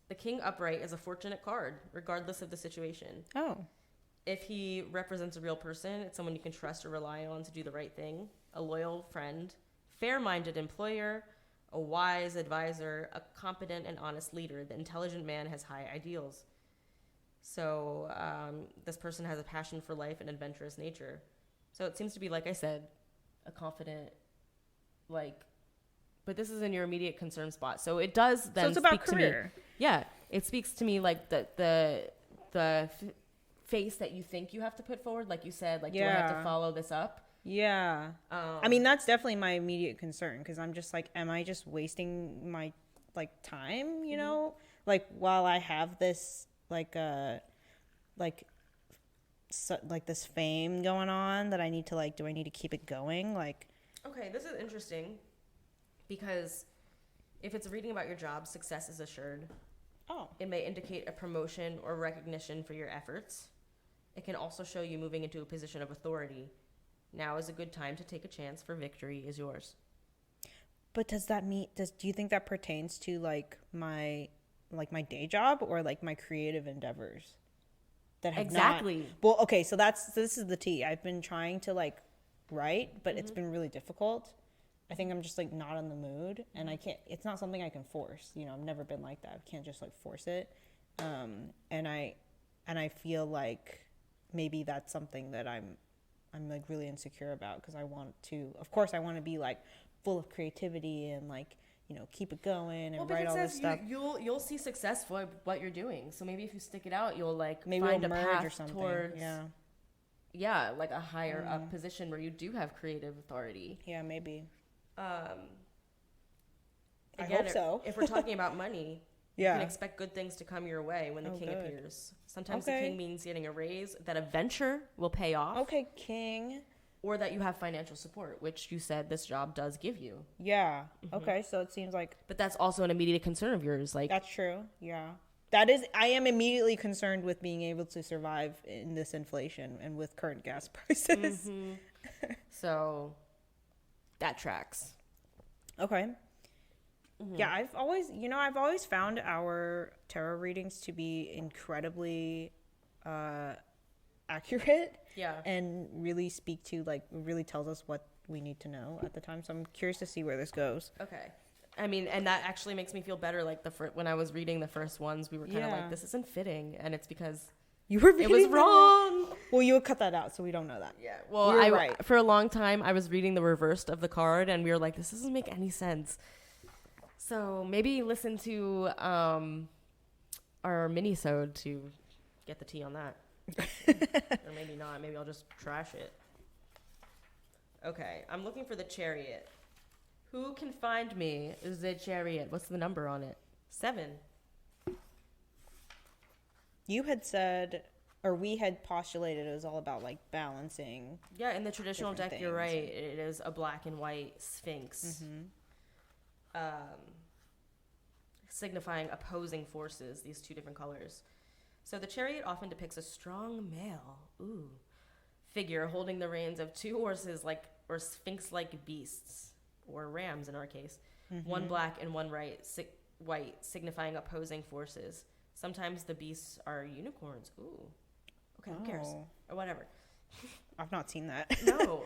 The king upright is a fortunate card, regardless of the situation. Oh. If he represents a real person, it's someone you can trust or rely on to do the right thing, a loyal friend, fair-minded employer, a wise advisor, a competent and honest leader. The intelligent man has high ideals. So this person has a passion for life and adventurous nature. So it seems to be, like I said, a confident, but this is in your immediate concern spot. So it does then. So it's about speak career. To me. Yeah, it speaks to me like the face that you think you have to put forward. Like you said, do I have to follow this up? Yeah. I mean, that's definitely my immediate concern because I'm just like, am I just wasting my like time, you know? Like while I have this like like this fame going on that I need to like, do I need to keep it going? Like, Okay, this is interesting because if it's reading about your job, success is assured. oh, It may indicate a promotion or recognition for your efforts. It can also show you moving into a position of authority. Now is a good time to take a chance, for victory is yours. but does that mean do you think that pertains to like my day job or like my creative endeavors that have Exactly. not? Well, okay, so this is the tea. I've been trying to like write, but it's been really difficult. I think I'm just like not in the mood, and I can't. It's not something I can force. You know, I've never been like that. I can't just like force it. And I feel like maybe that's something that I'm like really insecure about because I want to. Of course, I want to be like full of creativity and like, you know, keep it going and write all this stuff. You'll see success for what you're doing. So maybe if you stick it out, you'll like Maybe find it'll a merge path or something. towards Yeah, like a higher up position where you do have creative authority. yeah, maybe. I hope so. If we're talking about money, Yeah. you can expect good things to come your way when the king good. appears. Sometimes Okay. the king means getting a raise, that a venture will pay off, Okay, King. or that you have financial support, which you said this job does give you. Yeah. Okay, so it seems like But that's also an immediate concern of yours. Like, that's true. Yeah. That is, I am immediately concerned with being able to survive in this inflation and with current gas prices. so that tracks. Okay. Yeah, I've always found our tarot readings to be incredibly accurate. Yeah. And really speak to, like, really tells us what we need to know at the time. So I'm curious to see where this goes. Okay. I mean, and that actually makes me feel better. Like when I was reading the first ones, we were kind of Yeah. like, this isn't fitting. And it's because You were it was reading them wrong. Well, you would cut that out, so we don't know that. Yeah. Well, You're right. for a long time, I was reading the reversed of the card, and we were like, this doesn't make any sense. So maybe listen to our mini-sode to get the tea on that. Or maybe not. Maybe I'll just trash it. Okay. I'm looking for the Chariot. Who can find me the Chariot? What's the number on it? 7. You had said, or we had postulated it was all about like balancing. Yeah, in the traditional Different deck, you're things. right. It is a black and white sphinx, signifying opposing forces, these two different colors. So the Chariot often depicts a strong male figure holding the reins of 2 horses or sphinx-like beasts, or rams in our case, one black and one white, signifying opposing forces. Sometimes the beasts are unicorns. Ooh. Okay, who cares? Oh. Or whatever. I've not seen that. No.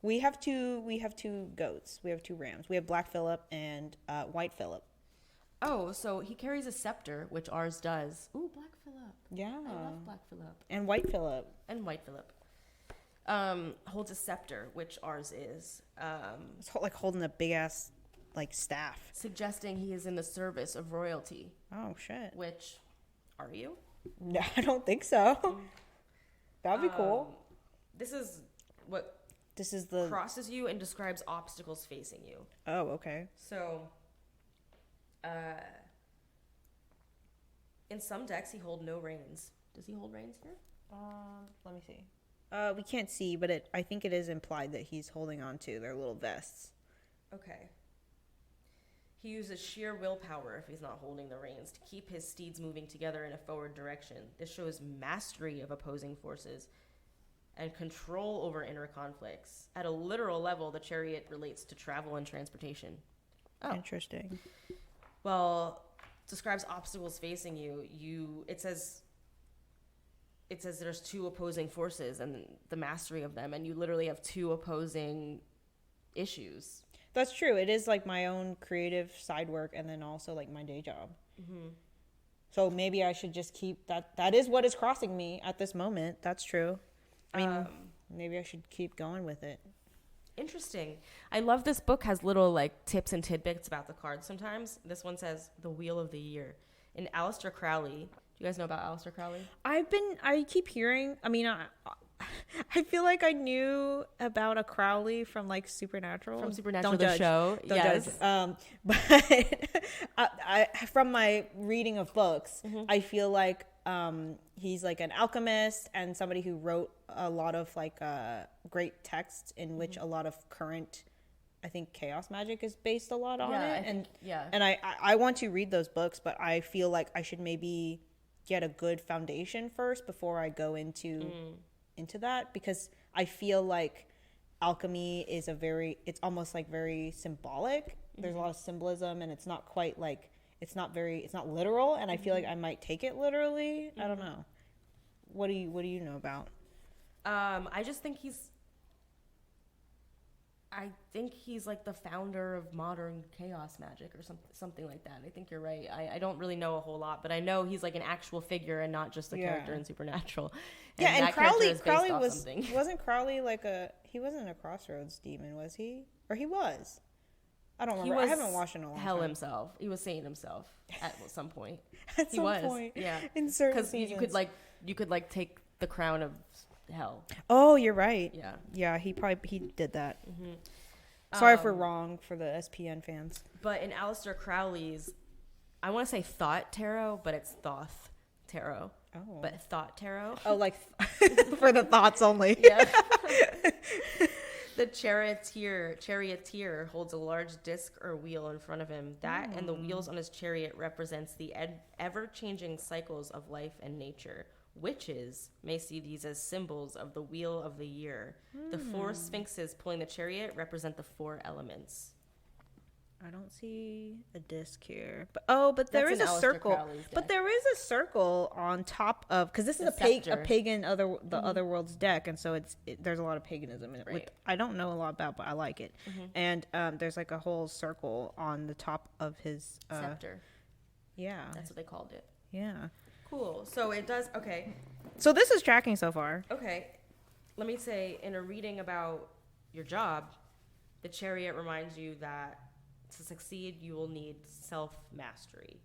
We have two goats. We have 2 rams. We have Black Phillip and White Phillip. Oh, so he carries a scepter, which ours does. Ooh, Black Phillip. Yeah. I love Black Phillip. And White Phillip. And White Phillip. Holds a scepter, which ours is. It's like holding a big ass like staff. Suggesting he is in the service of royalty. Oh shit. Which, are you? No, I don't think so. That'd be cool. This is what This is the. crosses you and describes obstacles facing you. Oh, okay. So, in some decks, he hold no reins. Does he hold reins here? Let me see. We can't see, but I think it is implied that he's holding on to their little vests. Okay. He uses sheer willpower if he's not holding the reins to keep his steeds moving together in a forward direction. This shows mastery of opposing forces and control over inner conflicts. At a literal level, the Chariot relates to travel and transportation. Oh. Interesting. Well, describes obstacles facing you. It says there's 2 opposing forces and the mastery of them, and you literally have 2 opposing issues. That's true. It is like my own creative side work and then also like my day job. Mm-hmm. So maybe I should just keep that. That is what is crossing me at this moment. That's true. I mean, maybe I should keep going with it. Interesting. I love this book has little like tips and tidbits about the cards sometimes. This one says the Wheel of the Year. And Aleister Crowley. Do you guys know about Aleister Crowley? I keep hearing, I mean, I feel like I knew about a Crowley from like Supernatural. From Supernatural, Don't the judge. show. Don't Yes. judge. But I from my reading of books, I feel like he's like an alchemist and somebody who wrote a lot of like great texts in which a lot of current, I think, chaos magic is based a lot on it. And I want to read those books, but I feel like I should maybe get a good foundation first before I go into that, because I feel like alchemy is it's almost like very symbolic. There's a lot of symbolism, and it's not quite like, it's not literal, and I feel like I might take it literally. I don't know. What do you know about? I just think he's like the founder of modern chaos magic or something like that. I think you're right. I don't really know a whole lot, but I know he's like an actual figure and not just a character in Supernatural. And Crowley wasn't Crowley like he wasn't a crossroads demon, was he? Or he was? I don't remember. I haven't watched it in a long time. Himself. He was Satan himself at some point. At some point. Yeah. In certain seasons. You could take the crown of hell. Oh, you're right. Yeah. Yeah, he did that. Sorry if we're wrong for the SPN fans. But in Aleister Crowley's, I want to say Thought Tarot, but it's Thoth Tarot. Oh. But Thought Tarot. Oh, like for the thoughts only. Yeah. The charioteer holds a large disc or wheel in front of him. That and the wheels on his chariot represents the ever-changing cycles of life and nature. Witches may see these as symbols of the wheel of the year. The four sphinxes pulling the chariot represent the four elements. I don't see a disc here, but there is a circle. But there is a circle on top of, because this is a pagan otherworld's deck, and so there's a lot of paganism in it. Right. I don't know a lot about, but I like it. And there's like a whole circle on the top of his scepter. Yeah, that's what they called it. Yeah. Cool. So it does. Okay. So this is tracking so far. Okay. Let me say, in a reading about your job, the chariot reminds you that to succeed, you will need self-mastery.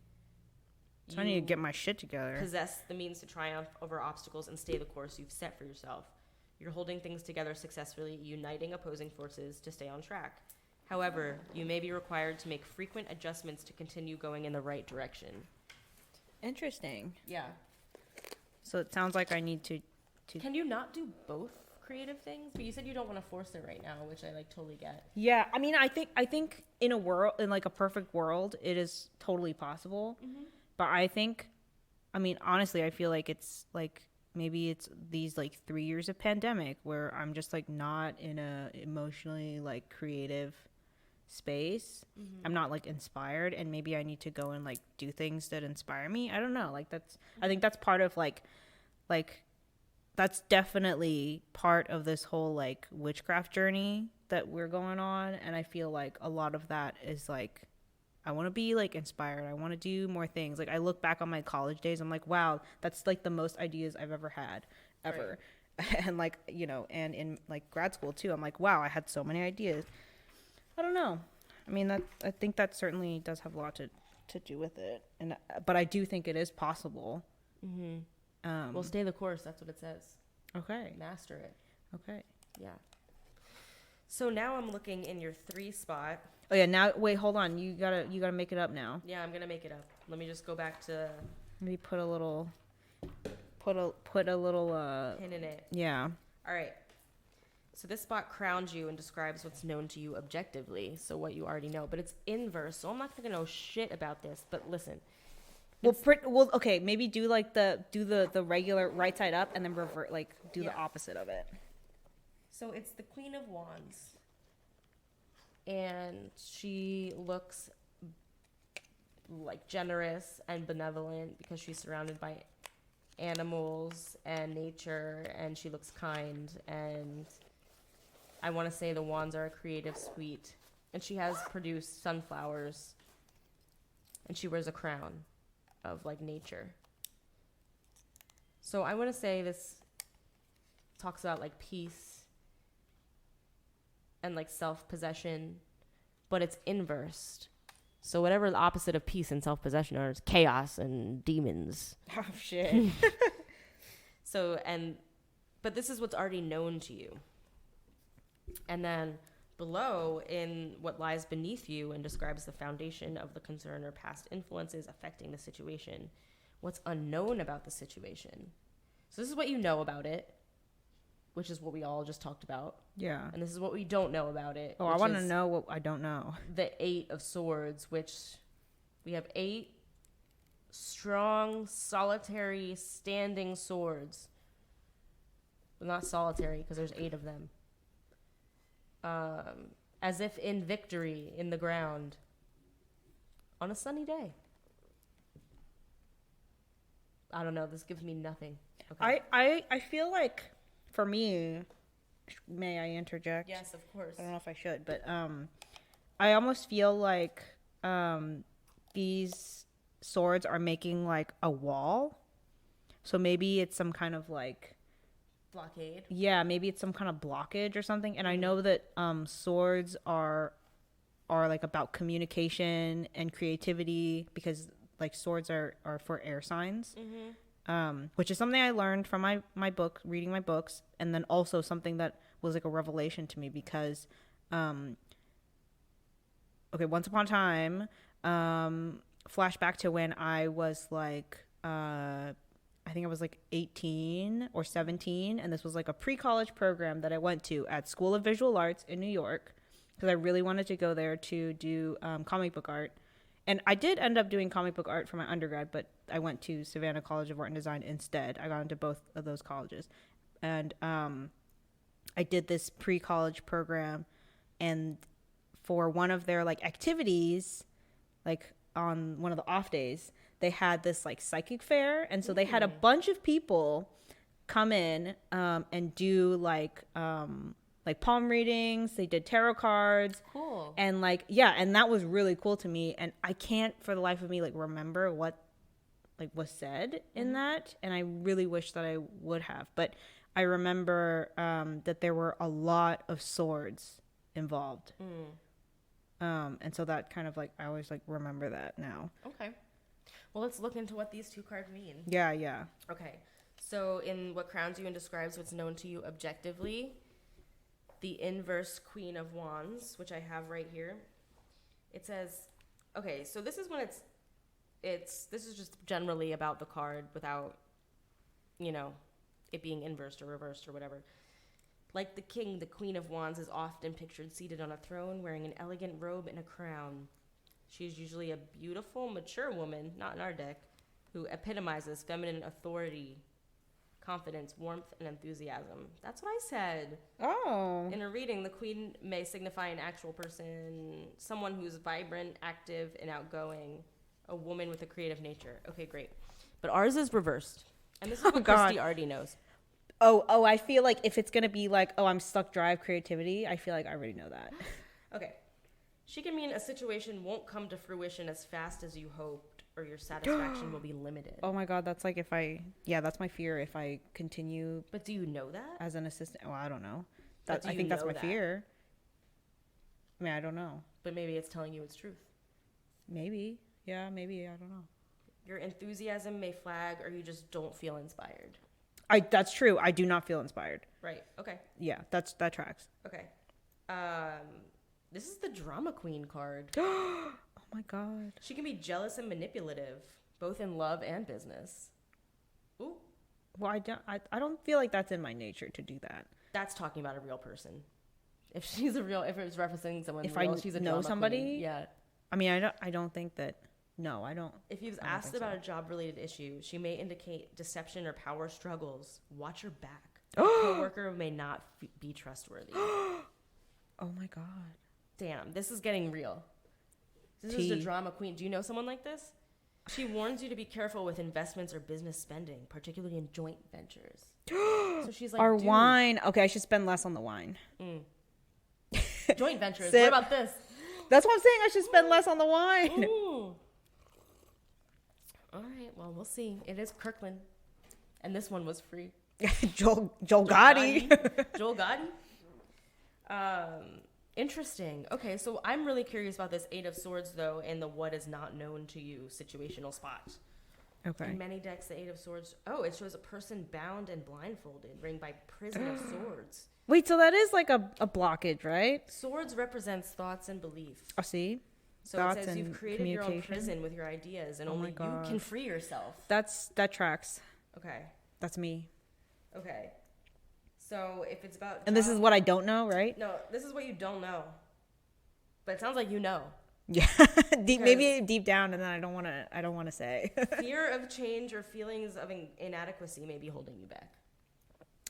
So I need to get my shit together. Possess the means to triumph over obstacles and stay the course you've set for yourself. You're holding things together successfully, uniting opposing forces to stay on track. However, you may be required to make frequent adjustments to continue going in the right direction. Interesting. Yeah. So it sounds like I need to... Can you not do both creative things? But you said you don't want to force it right now, which I totally get. Yeah, I mean, I think in like a perfect world, it is totally possible. But I think, I mean, honestly, I feel like it's like maybe it's these like 3 years of pandemic where I'm just like not in a emotionally like creative space. I'm not like inspired, and maybe I need to go and like do things that inspire me. I don't know. Like I think that's part of like that's definitely part of this whole like witchcraft journey that we're going on, and I feel like a lot of that is like I want to be like inspired. I want to do more things. Like I look back on my college days, I'm like, wow, that's like the most ideas I've ever had ever. Right. And like, you know, and in like grad school too, I'm like, wow, I had so many ideas. I don't know. I mean, I think that certainly does have a lot to do with it, but I do think it is possible. Well, stay the course. That's what it says. Okay. Master it. Okay. Yeah. So now I'm looking in your 3 spot. Oh yeah. Now wait, hold on. You gotta make it up now. Yeah, I'm gonna make it up. Let me just go back to. Maybe put a little pin in it. Yeah. All right. So this spot crowns you and describes what's known to you objectively, so what you already know. But it's inverse, so I'm not gonna know shit about this. But listen. Well, okay. Maybe do like the regular right side up, and then revert, like do the opposite of it. So it's the Queen of Wands, and she looks like generous and benevolent because she's surrounded by animals and nature, and she looks kind. And I want to say the wands are a creative suite, and she has produced sunflowers, and she wears a crown of like nature. So I want to say this talks about like peace and like self-possession, but it's inversed. So whatever the opposite of peace and self-possession are, is chaos and demons. Oh shit. So, and But this is what's already known to you. And then below, in what lies beneath you and describes the foundation of the concern or past influences affecting the situation, what's unknown about the situation. So this is what you know about it, which is what we all just talked about. Yeah. And this is what we don't know about it. Oh, I want to know what I don't know. The 8 of Swords, which we have 8 strong, solitary, standing swords. Well, not solitary, because there's 8 of them. As if in victory in the ground on a sunny day. I don't know. This gives me nothing. Okay. I feel like, for me, may I interject? Yes, of course. I don't know if I should, but I almost feel like these swords are making like a wall. So maybe it's some kind of like blockade. Yeah, maybe it's some kind of blockage or something. And I know that swords are like about communication and creativity, because like swords are for air signs. Which is something I learned from my book, reading my books, and then also something that was like a revelation to me, because okay, once upon a time, flashback to when I was like I think I was like 18 or 17, and this was like a pre-college program that I went to at School of Visual Arts in New York, because I really wanted to go there to do comic book art. And I did end up doing comic book art for my undergrad, but I went to Savannah College of Art and Design instead. I got into both of those colleges. And I did this pre-college program, and for one of their like activities, like on one of the off days, they had this like psychic fair. And so they had a bunch of people come in and do like palm readings. They did tarot cards. Cool. And like, yeah, and that was really cool to me. And I can't for the life of me like remember what like was said in that. And I really wish that I would have. But I remember that there were a lot of swords involved. And so that kind of like, I always like remember that now. Okay. Well, let's look into what these 2 cards mean. Yeah. Okay. So in what crowns you and describes what's known to you objectively, the inverse Queen of Wands, which I have right here, it says, okay, so this is when this is just generally about the card without, it being inversed or reversed or whatever. Like the king, the Queen of Wands is often pictured seated on a throne wearing an elegant robe and a crown. She is usually a beautiful, mature woman, not in our deck, who epitomizes feminine authority, confidence, warmth, and enthusiasm. That's what I said. Oh. In a reading, the queen may signify an actual person, someone who's vibrant, active, and outgoing, a woman with a creative nature. Okay, great. But ours is reversed. And this is what Kristi already knows. Oh, I feel like if it's going to be like, I'm stuck, drive, creativity, I feel like I already know that. Okay. She can mean a situation won't come to fruition as fast as you hoped, or your satisfaction will be limited. Oh my God, that's like that's my fear if I continue. But do you know that? As an assistant? Well, I don't know. I think that's my fear. I mean, I don't know. But maybe it's telling you its truth. Maybe. Yeah, maybe. I don't know. Your enthusiasm may flag, or you just don't feel inspired. That's true. I do not feel inspired. Right. Okay. Yeah, that tracks. Okay. This is the Drama Queen card. Oh my God. She can be jealous and manipulative, both in love and business. Ooh. Well, I don't feel like that's in my nature to do that. That's talking about a real person. If it was referencing someone if real, I she's a know drama somebody, queen. Yeah. I mean, I don't think that. No, I don't. If you've asked about a job-related issue, she may indicate deception or power struggles. Watch your back. A coworker may not be trustworthy. Oh my God. Damn, this is getting real. This is the Drama Queen. Do you know someone like this? She warns you to be careful with investments or business spending, particularly in joint ventures. So she's like, our wine. Okay, I should spend less on the wine. Joint ventures. What about this? That's what I'm saying. I should spend less on the wine. Ooh. All right. Well, we'll see. It is Kirkland, and this one was free. Joel Gotti. Joel Gotti. Interesting. Okay, so I'm really curious about this 8 of Swords, though, and the what is not known to you situational spot. Okay. In many decks, the Eight of Swords. Oh, it shows a person bound and blindfolded, ringed by prison of swords. Wait, so that is like a blockage, right? Swords represents thoughts and beliefs. Oh, see? So Thoughts it says you've and created your own communication. prison with your ideas, and Oh only my you God. can free yourself. That tracks. Okay. That's me. Okay. So if it's about And this is what I don't know, right? No, this is what you don't know. But it sounds like you know. Yeah. Maybe deep down, and then I don't want to say. Fear of change or feelings of inadequacy may be holding you back.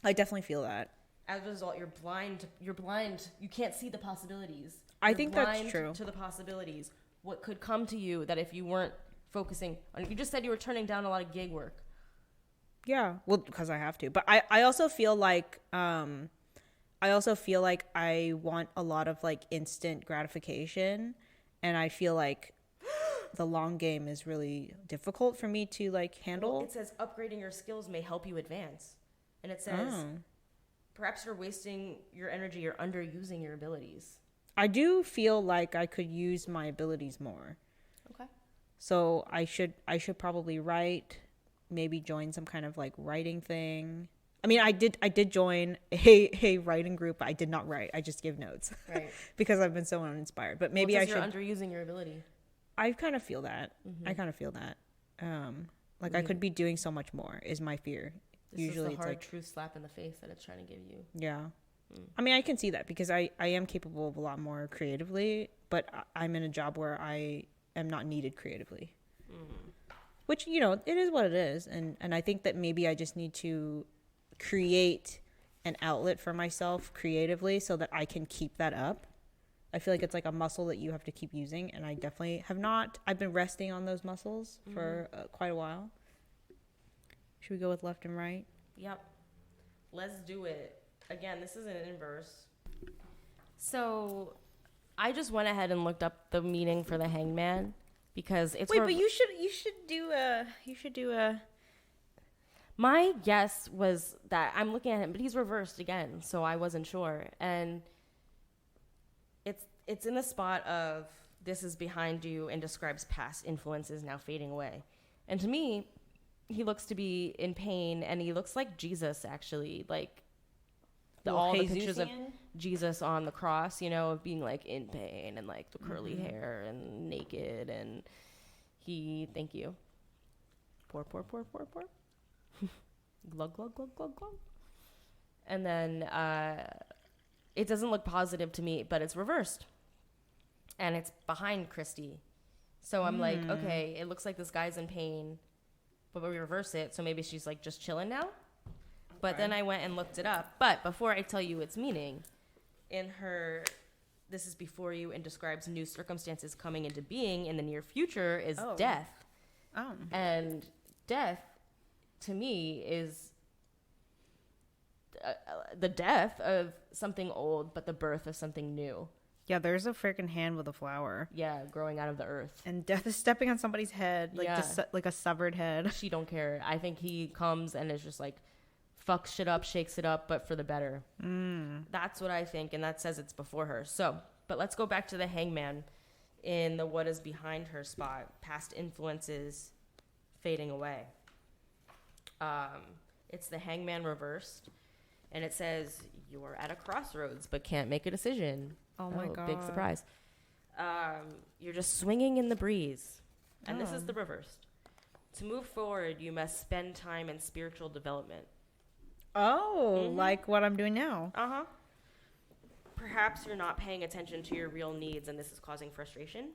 I definitely feel that. As a result, you're blind. You can't see the possibilities. I think that's blind true. to the possibilities. What could come to you that if you weren't focusing on, you just said you were turning down a lot of gig work. Yeah, well, because I have to. But I also feel like I want a lot of like instant gratification, and I feel like the long game is really difficult for me to like handle. Well, it says upgrading your skills may help you advance, and it says perhaps you're wasting your energy or underusing your abilities. I do feel like I could use my abilities more. Okay. So I should probably write, maybe join some kind of like writing thing. I mean, I did join a writing group, but I did not write. I just give notes. Right. Because I've been so uninspired. But maybe I should. You're underusing your ability. I kind of feel that. Mm-hmm. I kind of feel that. Like I could be doing so much more is my fear. This Usually is the it's hard like truth slap in the face that it's trying to give you. Yeah. I mean, I can see that because I am capable of a lot more creatively, but I'm in a job where I am not needed creatively. Which, you know, it is what it is. And I think that maybe I just need to create an outlet for myself creatively so that I can keep that up. I feel like it's like a muscle that you have to keep using, and I definitely have not. I've been resting on those muscles for quite a while. Should we go with left and right? Yep. Let's do it. Again, this is an inverse. So I just went ahead and looked up the meaning for the hangman because it's... Wait, but you should do a... My guess was that I'm looking at him, but he's reversed again, so I wasn't sure. And it's in the spot of this is behind you and describes past influences now fading away. And to me, he looks to be in pain, and he looks like Jesus, actually. Like all the pictures of Jesus on the cross, you know, of being like in pain and like the curly hair and naked, and thank you. Pour. Glug, glug, glug, glug, glug. And then it doesn't look positive to me, but it's reversed. And it's behind Kristi. So I'm like, okay, it looks like this guy's in pain, but we reverse it, so maybe she's like just chilling now. But then I went and looked it up. But before I tell you its meaning, in her, this is before you and describes new circumstances coming into being in the near future is death. Oh. And death, to me, is the death of something old, but the birth of something new. Yeah, there's a freaking hand with a flower. Yeah, growing out of the earth. And death is stepping on somebody's head, like just like a severed head. She don't care. I think he comes and is just like, fucks shit up, shakes it up, but for the better. That's what I think, and that says it's before her. So, but let's go back to the hangman in the what is behind her spot. Past influences fading away. It's the hangman reversed, and it says you're at a crossroads but can't make a decision. Oh my God. Big surprise. You're just swinging in the breeze. And this is the reversed. To move forward, you must spend time in spiritual development. Oh, like what I'm doing now. Uh-huh. Perhaps you're not paying attention to your real needs and this is causing frustration.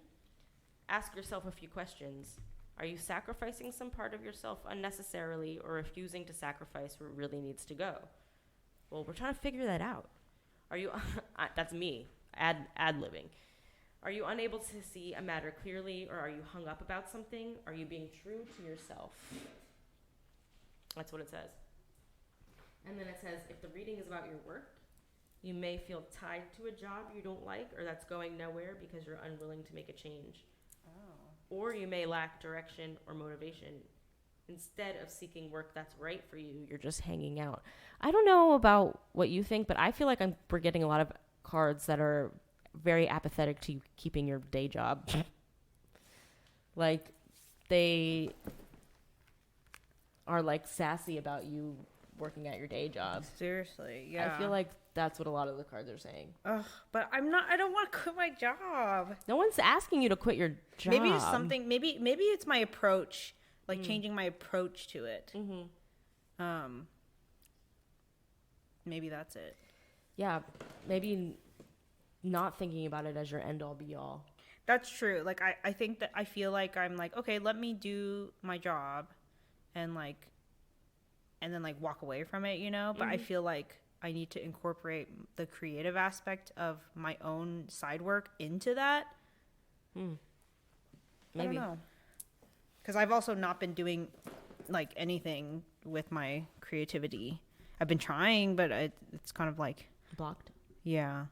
Ask yourself a few questions. Are you sacrificing some part of yourself unnecessarily or refusing to sacrifice what really needs to go? Well, we're trying to figure that out. Are you... that's me. Ad-libbing. Are you unable to see a matter clearly, or are you hung up about something? Are you being true to yourself? That's what it says. And then it says, if the reading is about your work, you may feel tied to a job you don't like or that's going nowhere because you're unwilling to make a change. Or you may lack direction or motivation. Instead of seeking work that's right for you, you're just hanging out. I don't know about what you think, but I feel like we're getting a lot of cards that are very apathetic to you keeping your day job. Like, they are like sassy about you working at your day job. Seriously, yeah. I feel like that's what a lot of the cards are saying. Ugh, but I don't want to quit my job. No one's asking you to quit your job. Maybe it's something. Maybe it's my approach, like changing my approach to it. Maybe that's it. Yeah, maybe not thinking about it as your end all be all. That's true. Like I think that I feel like I'm like, okay, let me do my job, and then like walk away from it, you know. But I feel like I need to incorporate the creative aspect of my own side work into that. Maybe. I don't know. Because I've also not been doing like anything with my creativity. I've been trying, but it's kind of like Blocked. Yeah.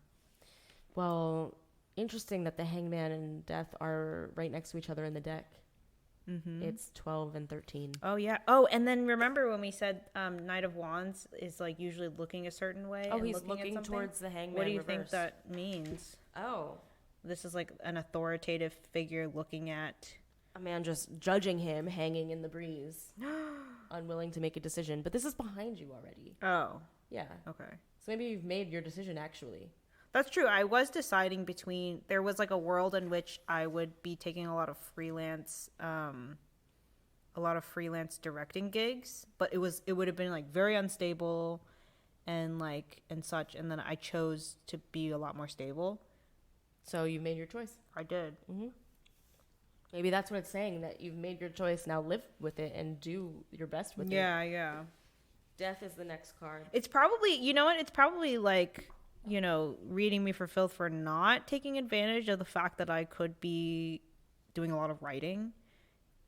Well, interesting that the Hangman and Death are right next to each other in the deck. It's 12 and 13. Oh, yeah. Oh, and then remember when we said Knight of Wands is like usually looking a certain way? Oh, and he's looking towards the Hangman. What do you reverse. think that means? Oh. This is like an authoritative figure looking at A man just judging him hanging in the breeze, unwilling to make a decision. But this is behind you already. Oh. Yeah. Okay. So maybe you've made your decision actually. That's true. I was deciding between, there was like a world in which I would be taking a lot of freelance directing gigs, but it would have been like very unstable and such, and then I chose to be a lot more stable. So you made your choice. I did. Maybe that's what it's saying, that you've made your choice. Now live with it and do your best with it. Yeah. Death is the next card. It's probably, you know what? It's probably like, you know, reading me for filth for not taking advantage of the fact that I could be doing a lot of writing,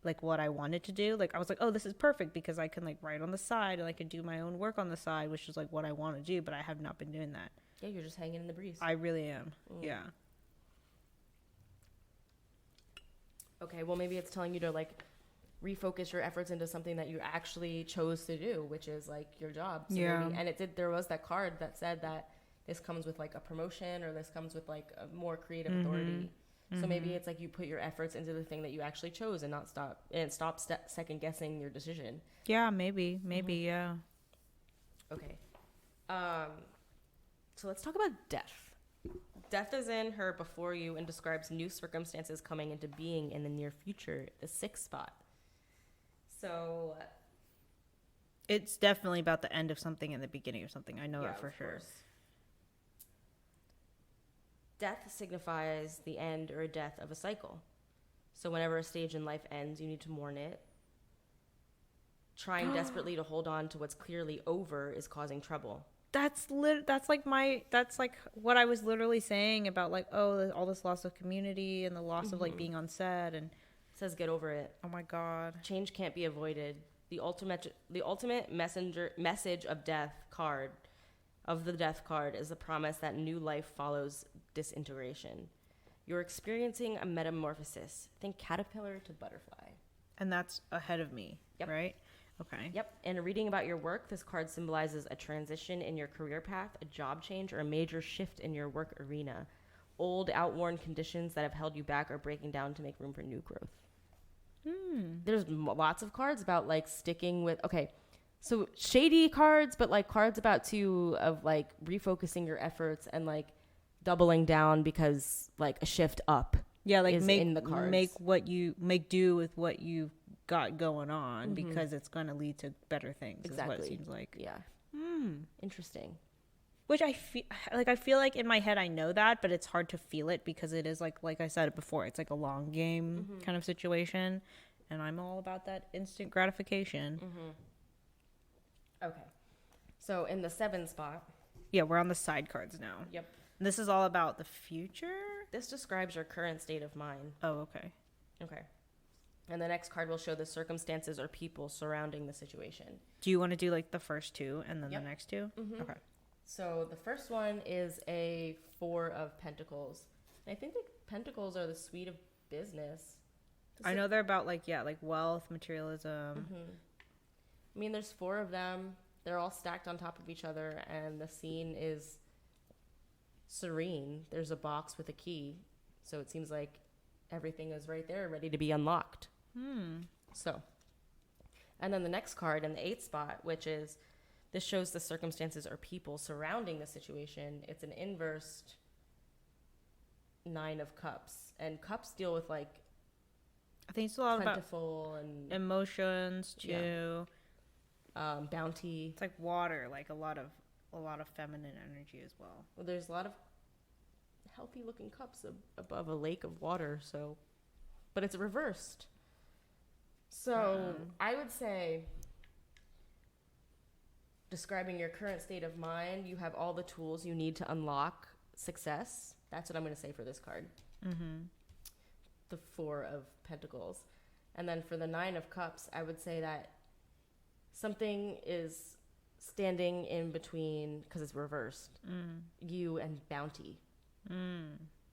like what I wanted to do. Like I was like, oh, this is perfect because I can like write on the side and I can do my own work on the side, which is like what I want to do, but I have not been doing that. Yeah, you're just hanging in the breeze. I really am. Yeah. Okay, well maybe it's telling you to like refocus your efforts into something that you actually chose to do, which is like your job. So maybe, and there was that card that said that this comes with like a promotion, or this comes with like a more creative authority. So maybe it's like you put your efforts into the thing that you actually chose and stop second guessing your decision. Yeah, maybe, yeah. Okay. So let's talk about death. Death is in her before you and describes new circumstances coming into being in the near future, the 6th spot. So it's definitely about the end of something and the beginning of something. I know that for sure. Death signifies the end or death of a cycle. So whenever a stage in life ends, you need to mourn it. Trying desperately to hold on to what's clearly over is causing trouble. That's like what I was literally saying about like, oh, all this loss of community and the loss of like being on set, and it says get over it. Oh my God. Change can't be avoided. The ultimate message of death card of the death card is the promise that new life follows disintegration. You're experiencing a metamorphosis. Think caterpillar to butterfly. And that's ahead of me, right? Okay. Yep. And reading about your work, this card symbolizes a transition in your career path, a job change, or a major shift in your work arena. Old, outworn conditions that have held you back are breaking down to make room for new growth. There's lots of cards about like sticking with, so shady cards, but like cards about of like refocusing your efforts and like doubling down because like a shift up. Yeah, like in the cards. Make do with what you've got going on because it's going to lead to better things. Exactly. Is what it seems like. Yeah. Interesting. Which I feel like in my head I know that, but it's hard to feel it because it is like I said it before, it's like a long game kind of situation, and I'm all about that instant gratification. Okay. So in the 7th spot. Yeah, we're on the side cards now. Yep. And this is all about the future? This describes your current state of mind. Oh, okay. Okay. And the next card will show the circumstances or people surrounding the situation. Do you want to do like the first two and then the next two? Okay. So the first one is a 4 of Pentacles. And I think the Pentacles are the suite of business. I know they're about like wealth, materialism. I mean, there's 4 of them. They're all stacked on top of each other, and the scene is serene. There's a box with a key, so it seems like everything is right there, ready to be unlocked. So, And then the next card in the 8th spot, which is, this shows the circumstances or people surrounding the situation. It's an inversed 9 of Cups. And Cups deal with like I think it's a lot plentiful about and emotions too. Bounty. It's like water, like a lot of feminine energy as well. Well, there's a lot of healthy looking cups above a lake of water, so, but it's reversed. So I would say, describing your current state of mind, you have all the tools you need to unlock success. That's what I'm going to say for this card. The 4 of Pentacles. And then for the 9 of Cups, I would say that something is standing in between, because it's reversed, you and bounty.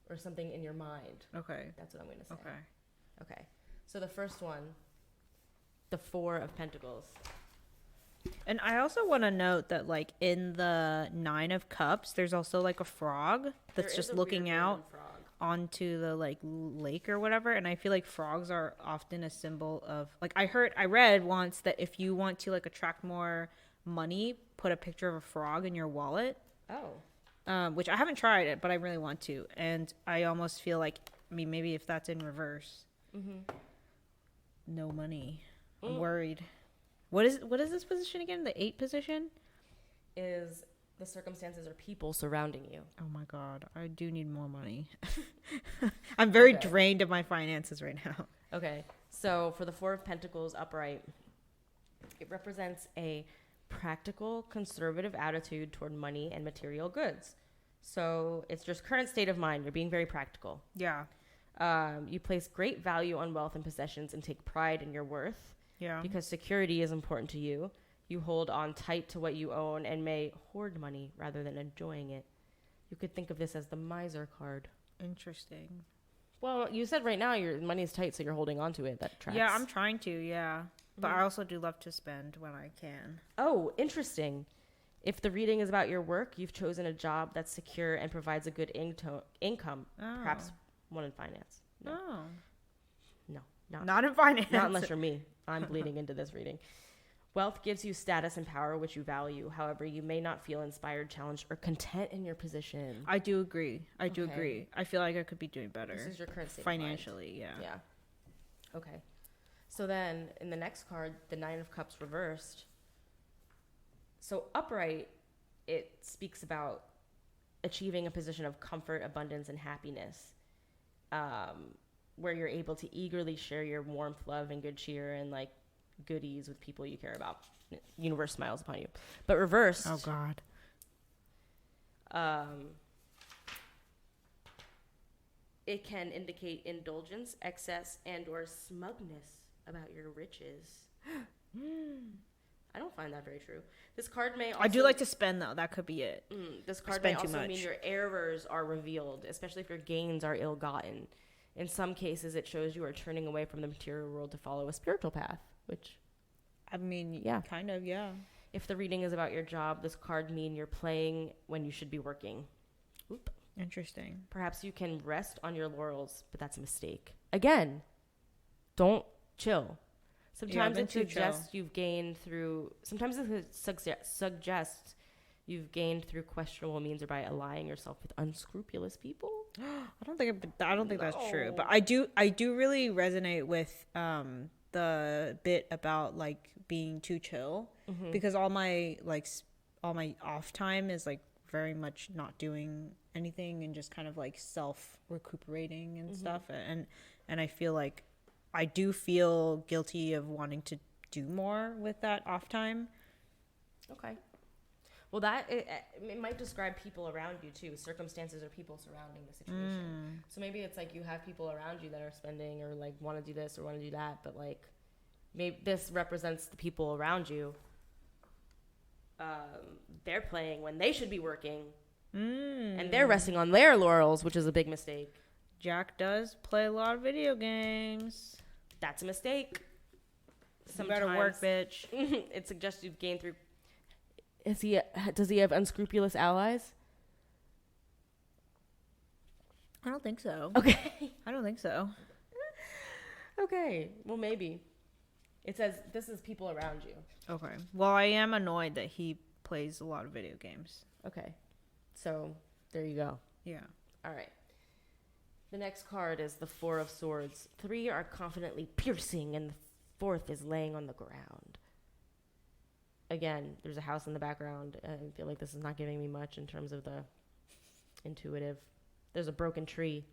Or something in your mind. Okay. That's what I'm going to say. Okay. So the first one, the 4 of Pentacles. And I also want to note that, like, in the 9 of Cups, there's also like a frog that's just looking out onto the like lake or whatever. And I feel like frogs are often a symbol of, like, I read once that if you want to like attract more money, put a picture of a frog in your wallet. Which I haven't tried it, but I really want to. And I almost feel like, I mean, maybe if that's in reverse, no money. I'm worried. What is this position again? The 8 position is the circumstances or people surrounding you. Oh my God, I do need more money. I'm very drained of my finances right now. Okay, so for the 4 of Pentacles upright, it represents a practical, conservative attitude toward money and material goods. So it's just current state of mind. You're being very practical. Yeah. You place great value on wealth and possessions and take pride in your worth. Yeah. Because security is important to you. You hold on tight to what you own and may hoard money rather than enjoying it. You could think of this as the miser card. Interesting. Well, you said right now your money is tight, so you're holding on to it. That tracks. Yeah, I'm trying to, yeah. But I also do love to spend when I can. Oh, interesting. If the reading is about your work, you've chosen a job that's secure and provides a good income. Perhaps one in finance. No. No, not in finance. Not unless you're me. I'm bleeding into this reading. Wealth gives you status and power, which you value. However, you may not feel inspired, challenged, or content in your position. I do agree. I feel like I could be doing better. This is your current state financially, yeah. Okay. So then, in the next card, the 9 of Cups reversed. So upright, it speaks about achieving a position of comfort, abundance, and happiness, where you're able to eagerly share your warmth, love, and good cheer, and like goodies with people you care about. Universe smiles upon you. But reversed. Oh God. It can indicate indulgence, excess, and or smugness about your riches. I don't find that very true. This card may also... I do like to spend, though. That could be it. This card may also mean your errors are revealed, especially if your gains are ill-gotten. In some cases, it shows you are turning away from the material world to follow a spiritual path, which... I mean, yeah. Kind of, yeah. If the reading is about your job, this card mean you're playing when you should be working. Oop. Interesting. Perhaps you can rest on your laurels, but that's a mistake. Again, don't chill. Sometimes it suggests you've gained through... Sometimes it suggests you've gained through questionable means or by allying yourself with unscrupulous people. I don't think that's true. But I do really resonate with the bit about like being too chill, because all my off time is like very much not doing anything and just kind of like self recuperating and stuff. And I feel like I do feel guilty of wanting to do more with that off time. Okay. Well, that it might describe people around you too, circumstances or people surrounding the situation. So maybe it's like you have people around you that are spending or like want to do this or want to do that, but like maybe this represents the people around you. They're playing when they should be working, and they're resting on their laurels, which is a big mistake. Jack does play a lot of video games. That's a mistake. You better work, bitch. It suggests you've gained through... Does he have unscrupulous allies? I don't think so. Okay. I don't think so. Okay. Well, maybe. It says this is people around you. Okay. Well, I am annoyed that he plays a lot of video games. Okay. So there you go. Yeah. All right. The next card is the Four of Swords. 3 are confidently piercing, and the 4th is laying on the ground. Again, there's a house in the background. I feel like this is not giving me much in terms of the intuitive. There's a broken tree.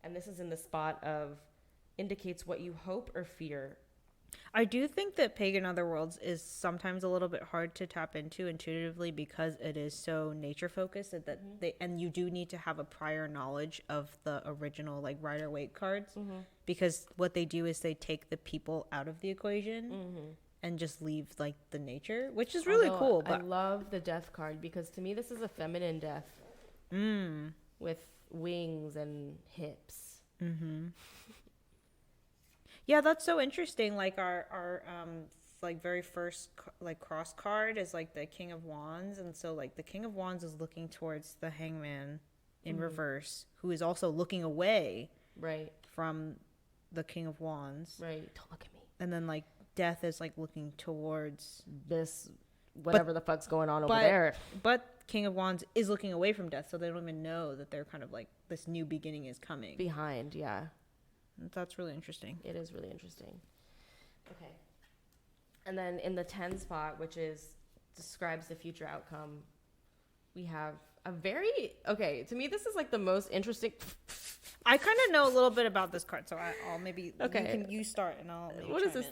And this is in the spot of indicates what you hope or fear. I do think that Pagan Otherworlds is sometimes a little bit hard to tap into intuitively because it is so nature focused that and you do need to have a prior knowledge of the original like Rider-Waite cards because what they do is they take the people out of the equation and just leave like the nature, which is really cool. But I love the death card because to me this is a feminine death with wings and hips. Yeah, that's so interesting. Like our like very first like cross card is like the King of Wands, and so like the King of Wands is looking towards the Hangman in reverse, who is also looking away from the King of Wands. Right. Don't look at me. And then like Death is like looking towards this whatever the fuck's going on over there. But King of Wands is looking away from Death, so they don't even know that they're kind of like this new beginning is coming. Behind, yeah. That's really interesting. It is really interesting. Okay. And then in the 10 spot, which is describes the future outcome, we have a very, okay, to me this is like the most interesting. I kind of know a little bit about this card, so I'll maybe, okay. you start and I'll maybe What is this?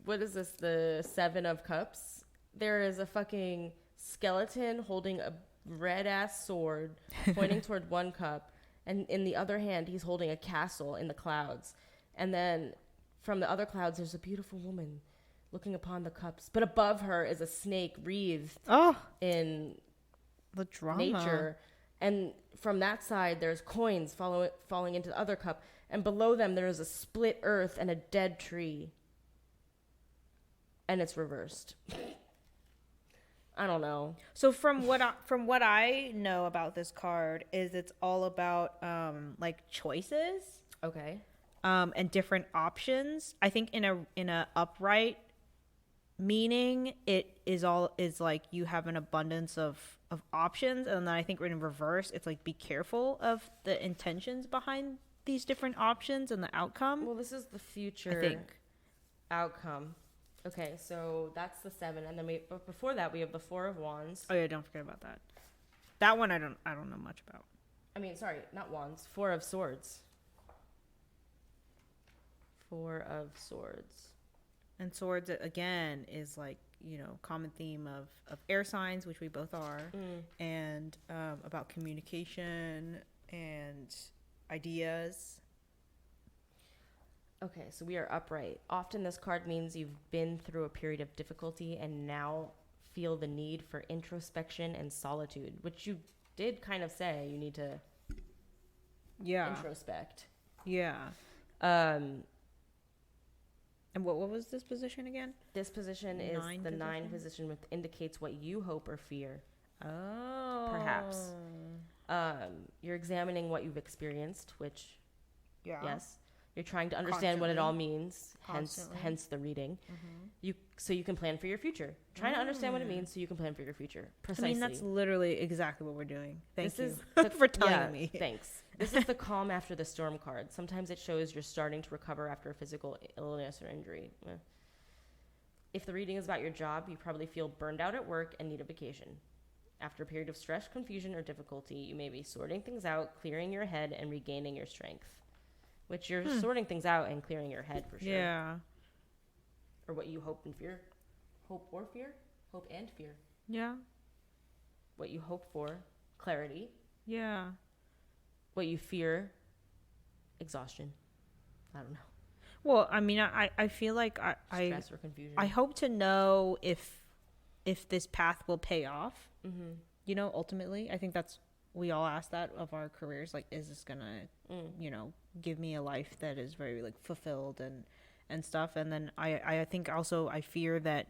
What is this? The 7 of Cups? There is a fucking skeleton holding a red ass sword pointing toward one cup. And in the other hand, he's holding a castle in the clouds. And then from the other clouds, there's a beautiful woman looking upon the cups. But above her is a snake wreathed in the drama. Nature. And from that side, there's coins falling into the other cup. And below them, there is a split earth and a dead tree. And it's reversed. I don't know. So from what I know about this card is it's all about like choices. Okay. And different options. I think in a upright meaning it is like you have an abundance of options, and then I think in reverse it's like be careful of the intentions behind these different options and the outcome. Well, this is the future, I think, outcome. Okay, so that's the 7, and then but before that we have the 4 of Wands. Oh yeah, don't forget about that. That one I don't know much about. I mean, sorry, not Wands. 4 of Swords. 4 of Swords. And Swords again is like, you know, common theme of air signs, which we both are, and about communication and ideas. Okay, so we are upright. Often this card means you've been through a period of difficulty and now feel the need for introspection and solitude, which you did kind of say you need to introspect. Yeah. And what was this position again? This position is the 9 position, which indicates what you hope or fear. Oh. Perhaps. You're examining what you've experienced, which, yes. You're trying to understand what it all means, hence the reading. So you can plan for your future. Trying to understand what it means so you can plan for your future. Precisely. I mean, that's literally exactly what we're doing. Thank you the, for telling me. Thanks. This is the calm after the storm card. Sometimes it shows you're starting to recover after a physical illness or injury. If the reading is about your job, you probably feel burned out at work and need a vacation. After a period of stress, confusion, or difficulty, you may be sorting things out, clearing your head, and regaining your strength. Which you're sorting things out and clearing your head for sure. Yeah. Or what you hope and fear. Hope or fear? Hope and fear. Yeah. What you hope for, clarity. Yeah. What you fear, exhaustion. I don't know. Well, I mean, I feel like stress or confusion. I hope to know if this path will pay off. You know, ultimately, I think that's, we all ask that of our careers. Like, is this gonna, you know, give me a life that is very like fulfilled and stuff? And then I think also I fear that,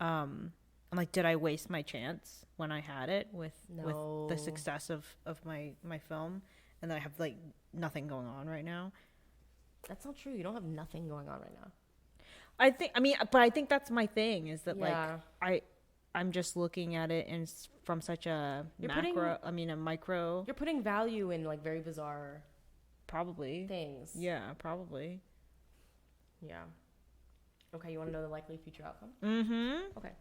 I'm like, did I waste my chance when I had it with the success of my film, and then I have like nothing going on right now? That's not true. You don't have nothing going on right now. But I think that's my thing is that Yeah. I'm just looking at it and from such a a micro. You're putting value in like very bizarre Probably. things. Yeah, probably. Yeah. Okay, you want to know the likely future outcome? Mm-hmm. Okay.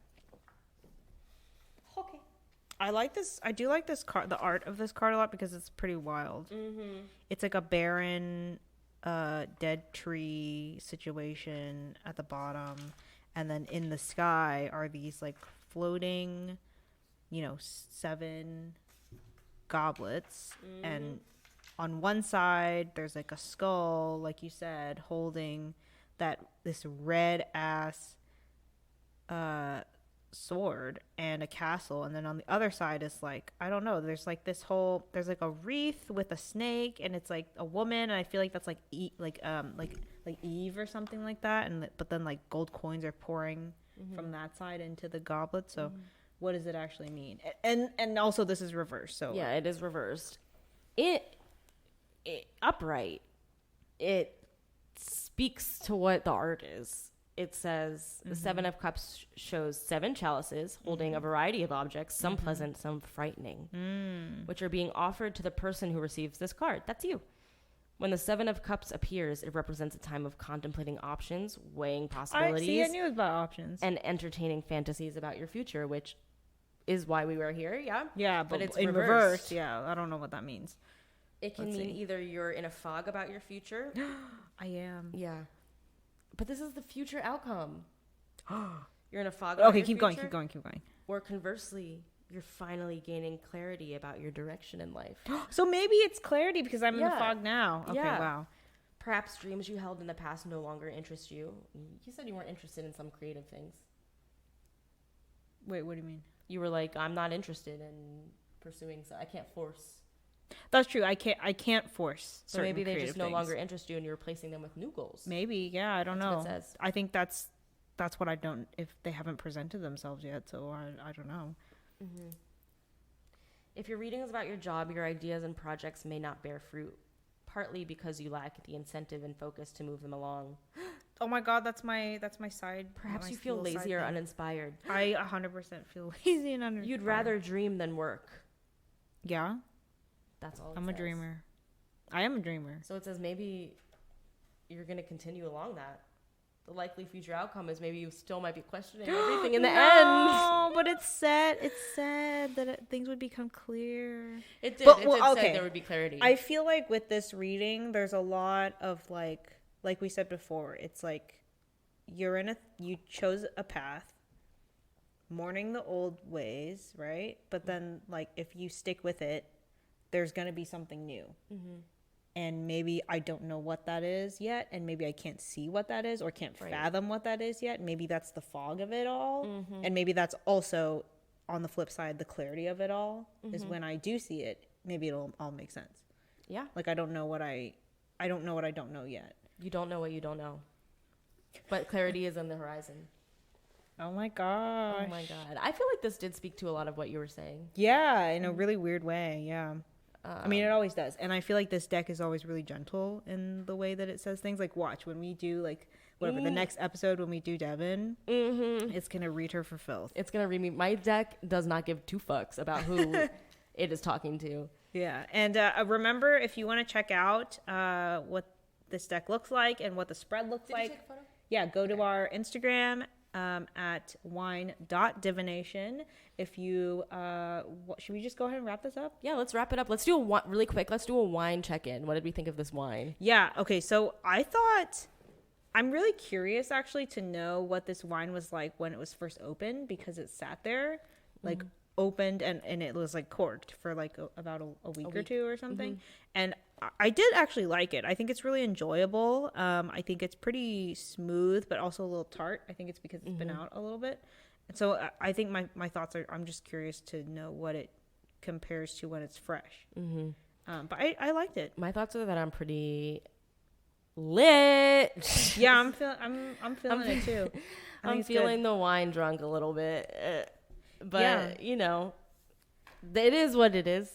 I like this. I do like this card, the art of this card a lot because it's pretty wild. Mm-hmm. It's like a barren, dead tree situation at the bottom, and then in the sky are these like floating, 7 goblets, and on one side there's like a skull, like you said, holding this red ass sword and a castle, and then on the other side is like, I don't know, there's like a wreath with a snake, and it's like a woman, and I feel like that's like Eve or something like that, but then like gold coins are pouring from that side into the goblet. So what does it actually mean? And also this is reversed, so yeah, it is reversed. It upright, it speaks to what the art is. It says the 7 of Cups shows 7 chalices holding a variety of objects, some pleasant, some frightening, which are being offered to the person who receives this card. That's you. When the 7 of Cups appears, it represents a time of contemplating options, weighing possibilities. I knew it was about options. And entertaining fantasies about your future, which is why we were here, yeah? Yeah, but it's in reverse. Yeah, I don't know what that means. It can mean either you're in a fog about your future. I am. Yeah. But this is the future outcome. You're in a fog about your keep future, going. Or conversely, you're finally gaining clarity about your direction in life. So maybe it's clarity because I'm in the fog now. Okay, yeah. wow. Perhaps dreams you held in the past no longer interest you. You said you weren't interested in some creative things. Wait, what do you mean? You were like, I'm not interested in pursuing, so I can't force. That's true. I can't force. So maybe they just no things. longer interest you, and you're replacing them with new goals. Maybe, yeah. I don't know. What it says. I think that's what I don't. If they haven't presented themselves yet, so I don't know. Mm-hmm. If your reading is about your job, your ideas and projects may not bear fruit, partly because you lack the incentive and focus to move them along. Oh my God, that's my side. Perhaps you feel lazy or uninspired. I 100% feel lazy and uninspired. You'd rather dream than work. Yeah. That's all. I'm a dreamer. I am a dreamer. So it says maybe you're going to continue along that. The likely future outcome is maybe you still might be questioning everything in the end. No, but it's said that things would become clear. It did. Said there would be clarity. I feel like with this reading, there's a lot of like we said before, it's like you chose a path, mourning the old ways, right? But then like if you stick with it, there's going to be something new. Mm-hmm. And maybe I don't know what that is yet. And maybe I can't see what that is or can't fathom what that is yet. Maybe that's the fog of it all. Mm-hmm. And maybe that's also, on the flip side, the clarity of it all is when I do see it, maybe it'll all make sense. Yeah. Like I don't know what I don't know yet. You don't know what you don't know. But clarity is on the horizon. Oh my gosh. Oh my God. I feel like this did speak to a lot of what you were saying. Yeah, in a really weird way. Yeah. I mean, it always does. And I feel like this deck is always really gentle in the way that it says things. Like, watch, when we do, like, whatever, the next episode when we do Devin, it's going to read her for filth. It's going to read me. My deck does not give 2 fucks about who it is talking to. Yeah. And remember, if you want to check out what this deck looks like and what the spread looks like. Did you take a photo? Yeah, go to our Instagram at wine.divination. If you should we just go ahead and wrap this up? Yeah, let's wrap it up. Let's do really quick. Let's do a wine check-in. What did we think of this wine? Yeah, okay, so I'm really curious actually to know what this wine was like when it was first opened, because it sat there like opened and it was like corked for like about a week or two or something. And I did actually like it. I think it's really enjoyable. I think it's pretty smooth, but also a little tart. I think it's because it's been out a little bit. And so I think my thoughts are, I'm just curious to know what it compares to when it's fresh. But I liked it. My thoughts are that I'm pretty lit. Yeah, I'm feeling it too. I'm feeling the wine drunk a little bit. But, you know, it is what it is.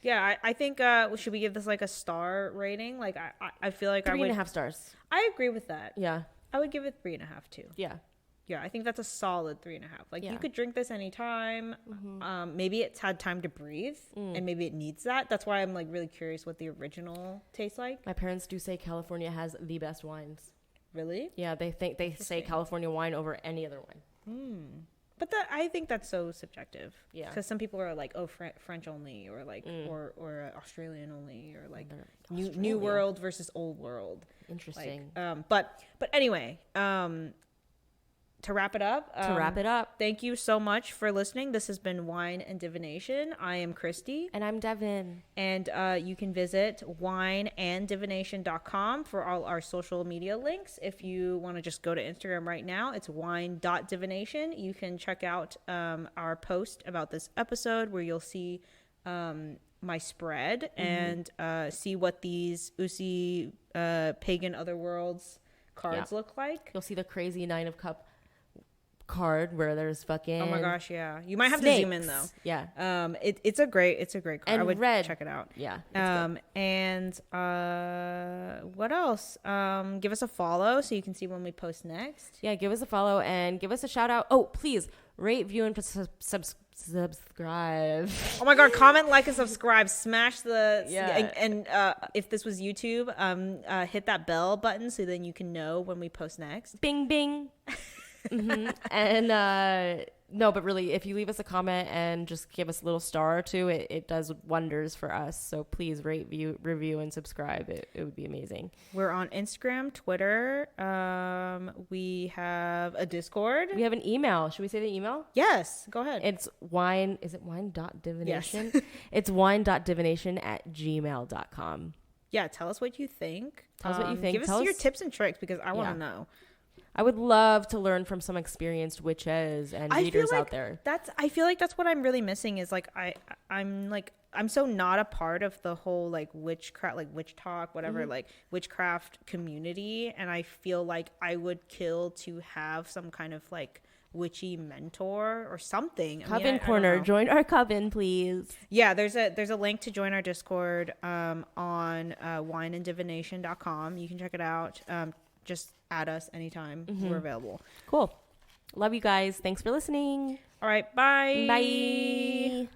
Yeah, I think should we give this like a star rating? Like I feel like 3.5 stars. I agree with that. Yeah. I would give it 3.5 too. Yeah. Yeah, I think that's a solid 3.5. Like Yeah. you could drink this anytime. Maybe it's had time to breathe, and maybe it needs that. That's why I'm like really curious what the original tastes like. My parents do say California has the best wines. Really? Yeah, they say California wine over any other wine. But I think that's so subjective. Yeah. Because some people are like, oh, French only, or like, or Australian only, or like new world versus old world. Interesting. Like, but anyway, to wrap it up. Thank you so much for listening. This has been Wine and Divination. I am Kristi. And I'm Devin. And you can visit wineanddivination.com for all our social media links. If you want to just go to Instagram right now, it's wine.divination. You can check out our post about this episode where you'll see my spread and see what these Usi pagan other worlds cards look like. You'll see the crazy 9 of Cup card where there's fucking, oh my gosh, yeah, you might have to zoom in though. Yeah. It's a great card. And I would red. check it out. Yeah. And what else? Give us a follow so you can see when we post next. Yeah, give us a follow and give us a shout out. Oh, please rate, view, and subscribe. Oh my god, comment, like, and subscribe. Smash the and if this was YouTube, hit that bell button so then you can know when we post next. Bing bing. And no, but really, if you leave us a comment and just give us a little star or two, it does wonders for us. So please rate, review, and subscribe. It would be amazing. We're on Instagram, Twitter. We have a Discord. We have an email. Should we say the email? Yes, go ahead. It's wine. Is it wine.divination? Yes. It's wine.divination@gmail.com. Yeah, tell us what you think. Tell us what you think. Give us your tips and tricks because I want to know. I would love to learn from some experienced witches and readers out there. I feel like that's what I'm really missing is like I'm so not a part of the whole like witchcraft, like witch talk, whatever, like witchcraft community, and I feel like I would kill to have some kind of like witchy mentor or something. Coven Corner, join our coven, please. Yeah, there's a link to join our Discord on wineanddivination.com. You can check it out. Just add us anytime. We're available. Cool. Love you guys. Thanks for listening. All right. Bye. Bye.